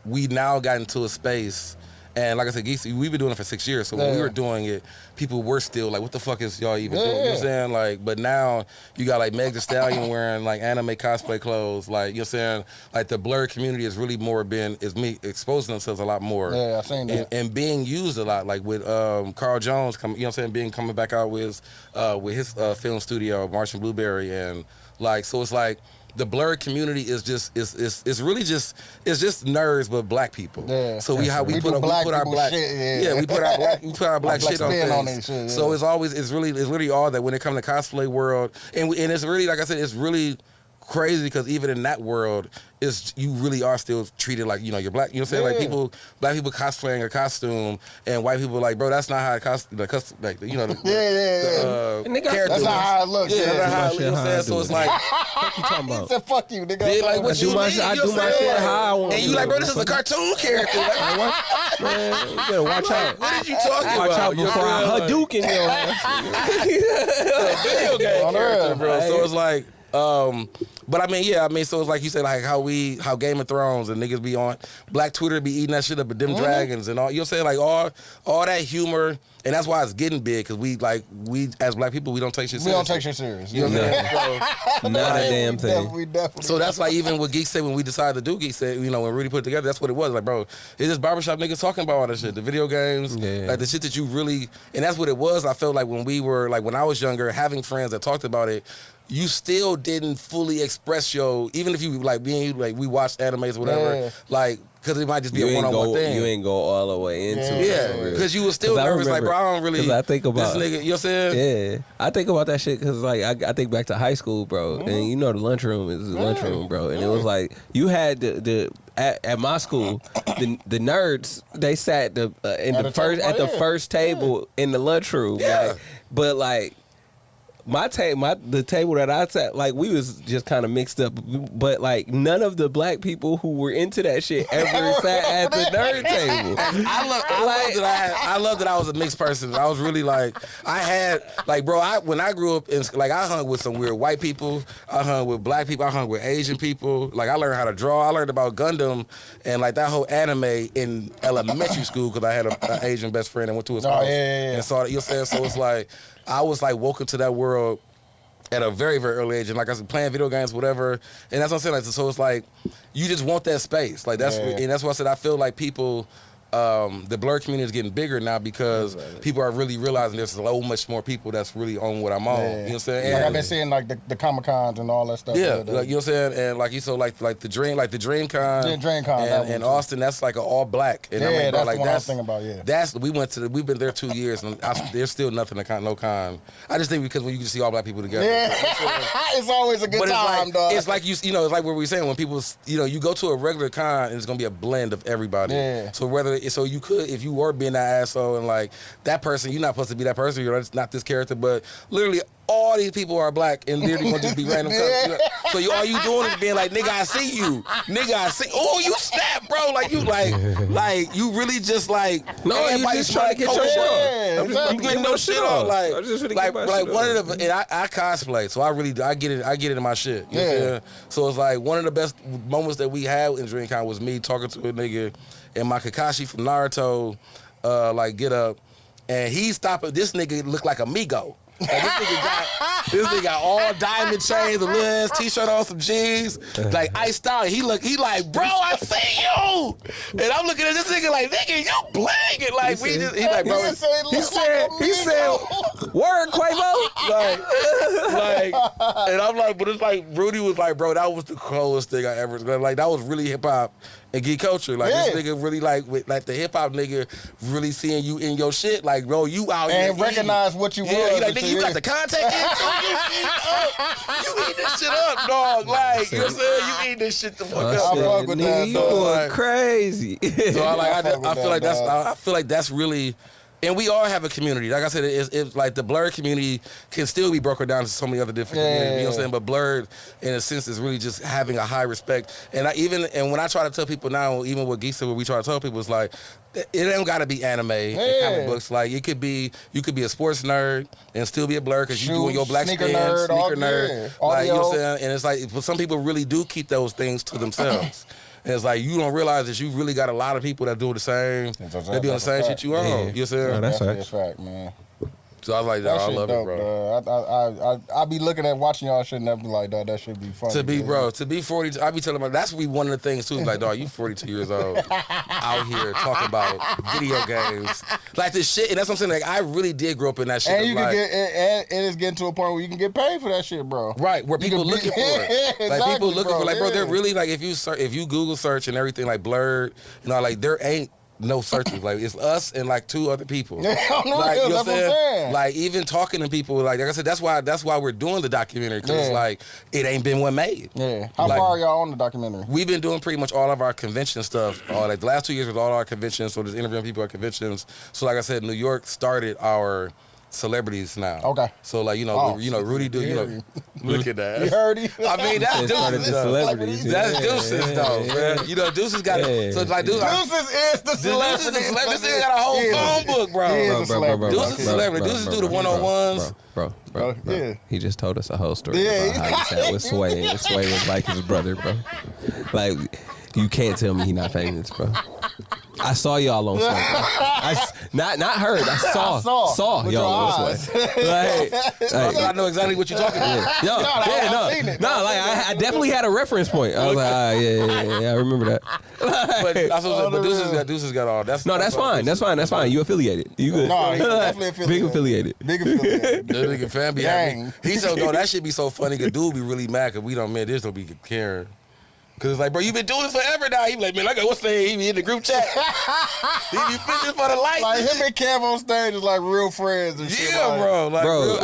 we now got into a space. And like I said, Geese, we've been doing it for 6 years. So when we were doing it, people were still like, what the fuck is y'all even doing? You know what I'm saying? Like, but now you got like Meg Thee Stallion wearing like anime cosplay clothes. Like, you know what I'm saying? Like the blerd community has really more me exposing themselves a lot more. Yeah, I've seen that. And being used a lot. Like with Carl Jones, you know what I'm saying? Coming back out with his film studio, Martian Blueberry. And like, so it's like, the blerd community is just it's really just nerds but black people. Yeah. So we put our black shit, we put our black shit on things. On shit, yeah. So it's really all that when it comes to cosplay world and it's really, like I said, it's really crazy because even in that world, you really are still treated like, you know, you're black. You know what I'm saying? Like black people cosplaying a costume, and white people like, bro, that's not how like you know, the character. That's not how it looks. Yeah, that's how you know what I'm saying? So it's like, what you talking about? He said, fuck you, nigga. Yeah, like, what you mean? I do my shit how I want. And you like, bro, this is a cartoon character. Like, man, you better watch out. What did you talking about? Watch out before I Hadouken your ass. Video game character, bro. So it's like, but I mean, so it's like you said, like how Game of Thrones and niggas be on Black Twitter be eating that shit up with them dragons and all. You know what I'm saying? Like all that humor, and that's why it's getting big because we as black people we don't take shit seriously. We don't take shit serious. You know what I'm saying? Not a damn thing. We definitely. So that's like even what Geek said when we decided to do Geek said, you know, when Rudy put it together, that's what it was. Like, bro, it's just barbershop niggas talking about all that shit, the video games, like the shit that you really, and that's what it was. I felt like when I was younger, having friends that talked about it. You still didn't fully express even if you like being like we watched animes or whatever, like because it might just be a one-on-one thing. You ain't go all the way into it. Yeah, because you were still nervous. Like, bro, I don't really. I think about this nigga. You know what I'm saying? Yeah, I think about that shit because like I think back to high school, bro, and you know the lunchroom is the lunchroom, bro, and it was like you had at my school, the nerds they sat at the first table in the lunchroom, like, but like. The table that I sat, like we was just kind of mixed up, but like none of the black people who were into that shit ever sat at the nerd table. I love that I was a mixed person. I was really like, I had like, bro, when I grew up, I hung with some weird white people. I hung with black people. I hung with Asian people. Like I learned how to draw. I learned about Gundam and like that whole anime in elementary school because I had an Asian best friend and went to his house and saw it. You know what I'm saying? So it's like. I was like woken to that world at a very, very early age, and like I said, playing video games, whatever, and that's what I'm saying. Like, so it's like you just want that space, like and that's why I said I feel like people. The blerd community is getting bigger now because people are really realizing there's so much more people that's really on what I'm on. You know what I'm saying? Like I've been seeing like the Comic Cons and all that stuff. Yeah, like, you know what I'm saying? And like you saw like the Dream Con. Yeah, Dream Con. And Austin, that's like an all black. And yeah, I mean, bro, that's like the one I was thinking about. We've been there 2 years and there's still nothing no con. I just think because when you just see all black people together. Yeah, it's always a good time, dog. It's like it's like what we were saying when people, you go to a regular con and it's gonna be a blend of everybody. Yeah. So you could. If you were being that asshole and like that person, you're not supposed to be that person. You're not this character, but literally all these people are black and literally gonna just be random. So all you doing is being like, nigga, I see you. Nigga, I see. Oh, you snap, bro. Like you like you really just like. No, you just trying to get your shit off. I'm getting no shit off. Like one of the and I cosplay, so I get it in my shit. You know what I'm saying? So it's like one of the best moments that we had in DreamCon was me talking to a nigga. And my Kakashi from Naruto, get up, and he stopped. This nigga looked like Amigo. Like, this nigga got all diamond chains, a little ass t-shirt on, some jeans, like iced out. He like, bro, I see you. And I'm looking at this nigga like, nigga, you blinging. Like he like, bro. He said, word, Quavo. Like, and I'm like, but it's like Rudy was like, bro, that was the coolest thing I ever. Like that was really hip hop. And geek culture, like this nigga really like the hip hop nigga really seeing you in your shit, like bro, you out here and recognize what you was. He like, nigga, you got the contact you eat this shit up, dog. Like you know what I'm saying, you eat this shit the fuck up. I fuck with that, you going crazy. So I feel like that's really And we all have a community. Like I said, it's like the blerd community can still be broken down to so many other different communities. You know what I'm saying? But blerd, in a sense, is really just having a high respect. And when I try to tell people now, even with Geesa, what we try to tell people is like, it ain't got to be anime and comic books. Like you could be a sports nerd and still be a blerd because you doing your black sneaker nerd. Like, you know what I'm saying? And it's like, but some people really do keep those things to themselves. And it's like you don't realize that you really got a lot of people that do the same. They be on the same shit you on. You know what I'm saying? No, that's a fact, man. So I was like, I love dope, it, bro. I be looking at watching y'all shit and I be like, dog, that should be fun. To be 40, I be telling my, that's one of the things too. Like, dog, you 42 years old out here talking about video games, like this shit. And that's what I'm saying. Like, I really did grow up in that shit. And you can get, and it's getting to a point where you can get paid for that shit, bro. Right, where people looking for it. Exactly, like people looking for, like, bro, they're really like, if you Google search and everything, like blerd, you know, like there ain't no searches. Like it's us and like 2 other people. Like, you know what I'm saying? Like even talking to people, like I said, that's why we're doing the documentary, because it's like it ain't been one made. Yeah. How far are y'all on the documentary? We've been doing pretty much all of our convention stuff. Like the last 2 years was all our conventions, so just interviewing people at conventions. So like I said, New York started our celebrities now. Okay. So like Rudy do look at that. You heard him? I mean that's Deuces. Celebrities. That's Deuces though, man. You know Deuces got it. So like Deuces is the celebrity. Deuces is the celebrity. They got a whole phone book, bro. Deuces is a celebrity. Deuces do the one-on-ones. Bro. He just told us a whole story about how he sat with Sway, and Sway was like his brother, bro. Like, you can't tell me he not famous, bro. I saw y'all on Sway. Not heard. I saw y'all on Sway. I know exactly what you're talking about. I definitely had a reference point. I was like, yeah, I remember that. But Deuces got all. That's fine. That's fine. You affiliated. You good? No, he definitely affiliated. Big affiliated. The nigga fan be happy. He said, "No, that shit be so funny." Cause dude be really mad because we don't man. This don't be caring. Cause it's like, bro, you been doing this forever now. He be like, man, what's the name? He be in the group chat. He be fishing for the light. Like him and Kev on stage is like real friends and shit. Yeah, bro. Like, bro,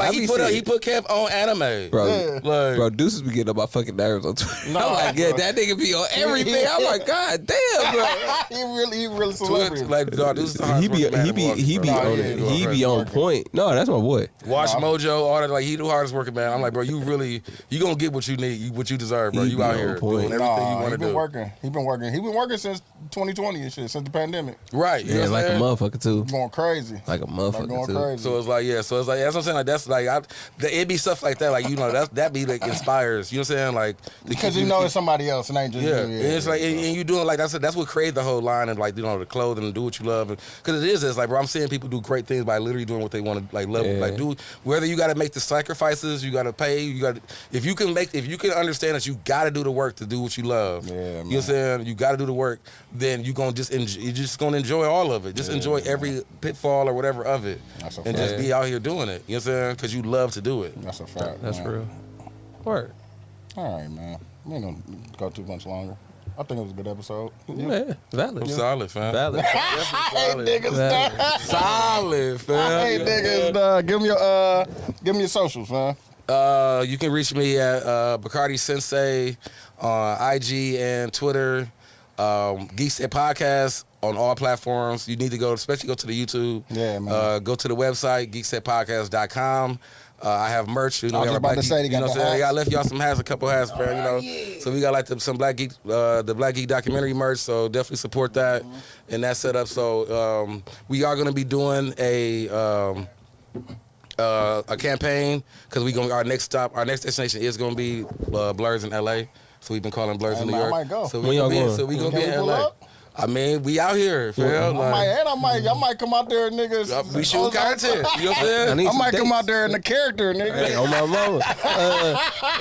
he put Kev on anime. Bro, bro, Deuces be getting on my fucking nerves on Twitter. No, I'm like, that nigga be on everything. I'm like, God damn, bro. he really celebrity. Like, dog, Deuces he be on point. No, that's my boy. Watch Mojo, all that. Like, he the hardest working man. I'm like, bro, you gonna get what you need, what you deserve, bro. You out here doing everything you want to do. He been working since 2020 and shit, since the pandemic. Right. Yeah, like a motherfucker too. Going crazy. Like a motherfucker too. Crazy. So it's like, that's what I'm saying. Like that's like it be stuff like that. Like, you know, that be like inspires. You know what I'm saying? Like because you know it's somebody else and ain't just you. And it's like and you doing like that's what created the whole line and like, you know, the clothing and do what you love. Because it's like, bro, I'm seeing people do great things by literally doing what they want to like love. Like do whether you got to make the sacrifices, you got to pay, if you can understand that you got to do the work to do what you love. Yeah, you know what I'm saying? You got to do the work. Then you're just gonna enjoy all of it. Just enjoy every pitfall or whatever of it, and just be out here doing it. You know what I'm saying? Because you love to do it. That's a fact. That's real. Word. All right, man. We ain't gonna go too much longer. I think it was a good episode. Yeah, valid. I'm solid, fam. Valid. Hey, niggas, solid, fam. Hey, niggas, give me your socials, man. You can reach me at Bacardi Sensei on IG and Twitter. Geek Set Podcast on all platforms. You need to especially go to the YouTube. Yeah, man. Go to the website, geeksetpodcast.com. I have merch. You know, I was about to say they got the hats. I left y'all some hats, a couple hats, man. You know, so we got like some Black Geek, the Black Geek documentary merch. So definitely support that and that setup. So we are going to be doing a campaign because our next destination is going to be Blerds in LA. So we've been calling Blerds in New York. I might go. So we gonna be in LA. I mean, we out here, fam. I might come out there, niggas. We shoot content. You know what I'm saying? I might come out there in the character, nigga. Hey, on my mama.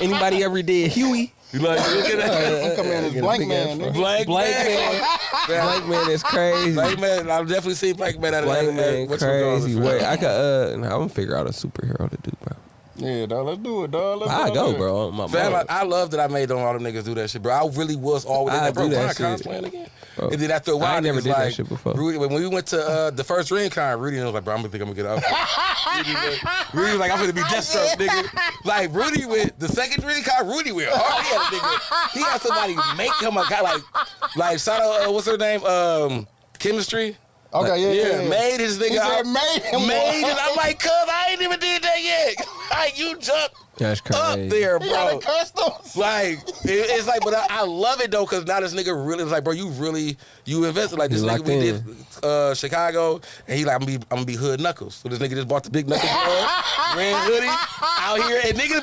Anybody ever did Huey? You like look at that? I'm coming in as Blank Man. Nigga. Blank Man. Blank Man is crazy. Blank Man, I've definitely seen Blank Man at Blank Man crazy. Wait, I could I'm gonna figure out a superhero to do, bro. Yeah, dog, let's do it, dog. I go, bro. Fam, I love that I made them all them niggas do that shit, bro. I really was always like, bro, why cosplaying again? Bro. And then after a while, I never did like, that shit before. Rudy, when we went to the first DreamCon, Rudy was like, bro, I'm gonna get up. Rudy was like, I'm gonna be Deathstroke, nigga. Like Rudy with the second DreamCon, Rudy went hard. He had somebody make him a guy like shout out, what's her name? Chemistry. Okay, yeah. Made his nigga. He said made him. Made it. I'm like, cuz I ain't even did that yet. Like you jumped That's crazy. up there, He got bro. a customs. Like it's like, but I love it though, cause now this nigga really was like, bro, you invested like this You nigga. locked We in. did Chicago, and he like, I'm gonna be hood knuckles. So this nigga just bought the big knuckles, red hoodie out here, and niggas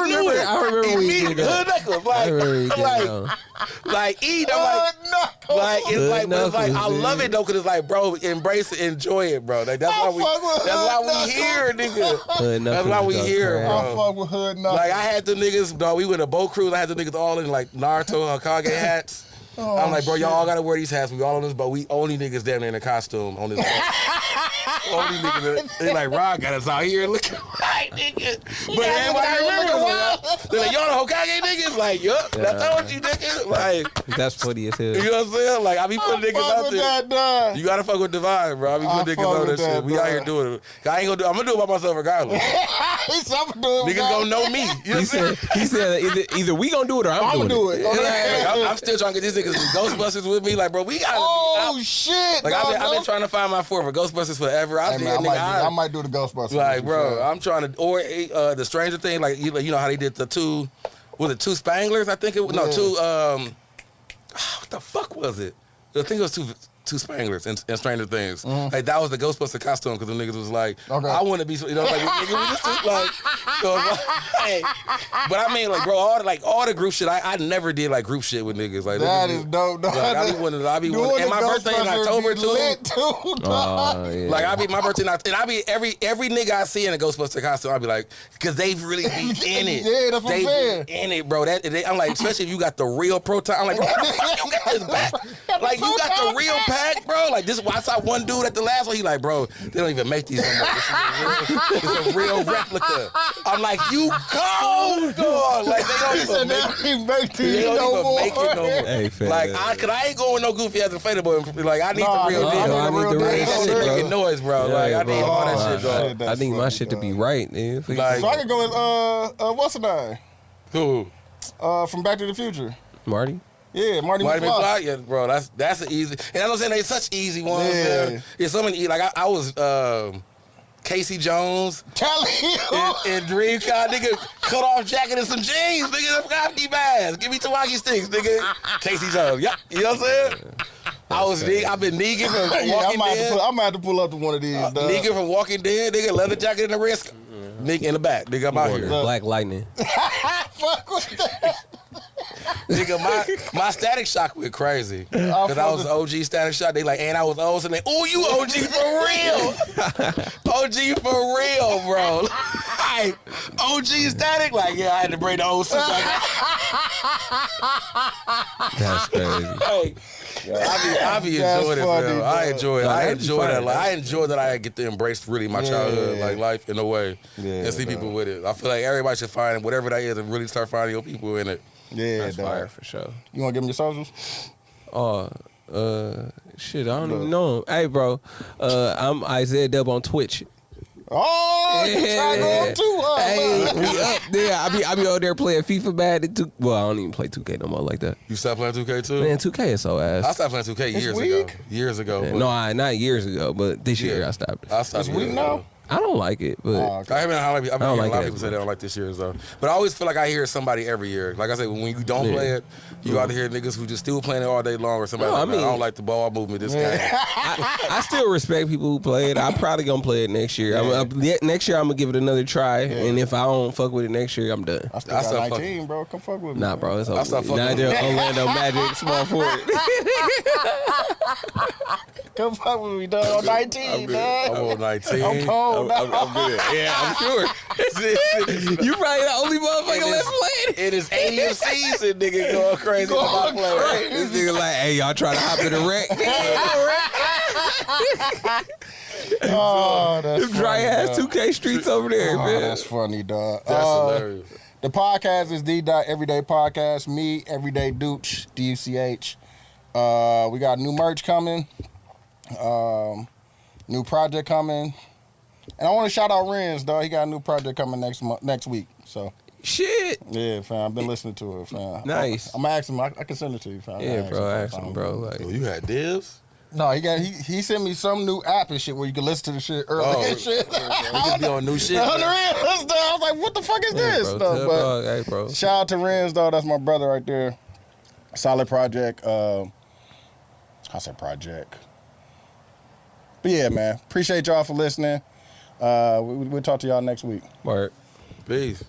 knew it. I remember when you did that. Hood knuckles, I remember you did that. like eat. I'm like, Knuckles. like it's Hood like, but it's like I knuckles, love it though, cause it's like, bro, embrace it, enjoy it, bro. Like that's why we here, nigga. Hood That's why we knuckles here, go I bro. fuck with hood knuckles. Like I had the niggas, dog. We went a boat cruise. I had the niggas all in like Naruto, Hokage hats. I'm like, bro, y'all all gotta wear these hats. We all on this boat. We only niggas down there in a costume on this boat. Only niggas. They like, Rod got us out here looking right, nigga. But everybody remember, they're like, y'all the Hokage niggas? Like, yup, that's how you niggas. Like, That's funny as hell. you know what I'm saying? Like, I be putting niggas fuck out with there. that, dog. You gotta fuck with Divine, bro. I be I putting fuck niggas on with that that, shit. We out here dog. doing it. I'm gonna do it by myself regardless. He's something to do. Niggas gonna know me. You know what I'm saying? He said either we gonna do it or I'm I'ma doing do it. Like, I'm still trying to get these niggas some Ghostbusters with me. Like, bro, we gotta Oh be. shit! Like, dog, I've been trying to find my four for Ghostbusters forever. I Hey, did, man, nigga. I might do the Ghostbusters. Like, bro, I'm trying to, or the Stranger Thing, like you know how they did the two Spanglers? I think it was no Yeah. two. What the fuck was it? I think it was two Spanglers in Stranger Things. Like that was the Ghostbuster costume because the niggas was like, Okay. I want to be, you know, like nigga, we just like, so, like, but I mean, like, bro, all the group shit, I never did like group shit with niggas. Like That niggas, is dope, dog. Like, I be wanting, and my birthday in October too. Lit too, dog. Yeah. Like I be my birthday, and I be every nigga I see in a Ghostbuster costume, I be like, because they really be in it. Yeah, that's what I'm they saying. be in it, bro. I'm like, especially if you got the real proton. I'm like, bro, how the fuck you got this back? Like you got the real pack, bro. Like this. I saw one dude at the last one. He like, bro, they don't even make these no more. It's a real replica. I'm like, you cold, dog. Like they don't even make. They don't even make it no more. Hey, fam. Like cause I ain't going with no goofy ass inflatable. Like I need Nah, the real nah, deal. I need the real That deal, shit bro. making noise, bro. Yeah, Like I bro. need all that Oh, shit, dog. shit. I need my funny, shit to dog. be right, man. Like, So I can go with what's the name? who? From Back to the Future. Marty. Yeah, Marty Marty McFly. McFly, yeah, bro. That's an easy. And I'm saying they such easy ones. Yeah. Yeah, yeah so many. Like I was Casey Jones Telling you. in Dreamcast, nigga, cut off jacket and some jeans, nigga. Forgot deep ass. Give me Tawaki sticks, nigga. Casey Jones, yeah. You know what I'm saying? I've been Negan from Yeah, Walking Dead. I'm gonna have to pull up to one of these. dog. Nigga from Walking Dead, nigga, leather jacket in the wrist. Nigga in the back, nigga, I'm out here. Black Lightning. Fuck with that. Nigga, my Static Shock went crazy. Because I was OG Static Shock. They like, and I was old, so they, ooh, you OG for real. OG for real, bro. Like, OG Static, like, yeah, I had to bring the old suit back. That's crazy. Like, I be That's enjoying it, funny, man. I dog. enjoy it. Nah, I that'd be enjoy fire, that. Like, man. I enjoy that I get to embrace really my childhood, like life in a way, Yeah, and see dog. people with it. I feel like everybody should find whatever that is and really start finding your people in it. Yeah, That's dog. fire for sure. You want to give me your socials? Oh, shit, I don't even know him. Hey, bro, I'm Isaiah Dub on Twitch. Oh, you try to go up too, huh? Hey, we up there. I be out there playing FIFA bad. Well, I don't even play 2K no more like that. You stopped playing 2K too? Man, 2K is so I ass. stopped playing 2K It's years ago. weak. Years ago. but No, not years ago, but this year Yeah. I stopped. I stopped It's years weak ago. now? I don't like it, but Oh, okay. I heard I've been hearing like a lot it of people as say they much. don't like this year's though. But I always feel like I hear somebody every year. Like I said, when you don't Yeah. play it, you ought to hear niggas who just still playing it all day long or somebody No, like, I "Man, I mean- don't like the ball movement this game. I still respect people who play it. I'm probably gonna play it next year. Next year I'm gonna give it another try, and if I don't fuck with it next year, I'm done. I still I got stopped 19, bro. Come fuck with me. Nah, bro, it's over. stopped fucking Now with they're Orlando Magic small forward. Come fuck with me, dog. I'm 19, I'm dog. on 19. I'm cold, dog. I'm good. Yeah, I'm sure. You probably the only motherfucker left playing. It is 80th season, nigga, going crazy about playing. This nigga like, hey, y'all trying to hop in the wreck? Oh, that's Them dry funny, ass dog. 2K streets over there, Oh, man. that's funny, dog. That's hilarious. The podcast is the Everyday Podcast. Me, Everyday Dooch, DUCH. We got new merch coming, new project coming, and I want to shout out Renz, dog. He got a new project coming next week. So Shit. yeah, fam, I've been listening to it, fam. Nice. I'm asking him. I can send it to you, fam. Yeah, bro. Ask him, bro. Like, Oh, you had dibs? No, he sent me some new app and shit where you can listen to the shit early and shit. We just be on new shit. On the real, I was like, what the fuck is this? Bro, No, but hey, bro. shout out to Renz though. That's my brother right there. Solid project. I said project. But yeah, man. Appreciate y'all for listening. We'll talk to y'all next week. Word. Peace.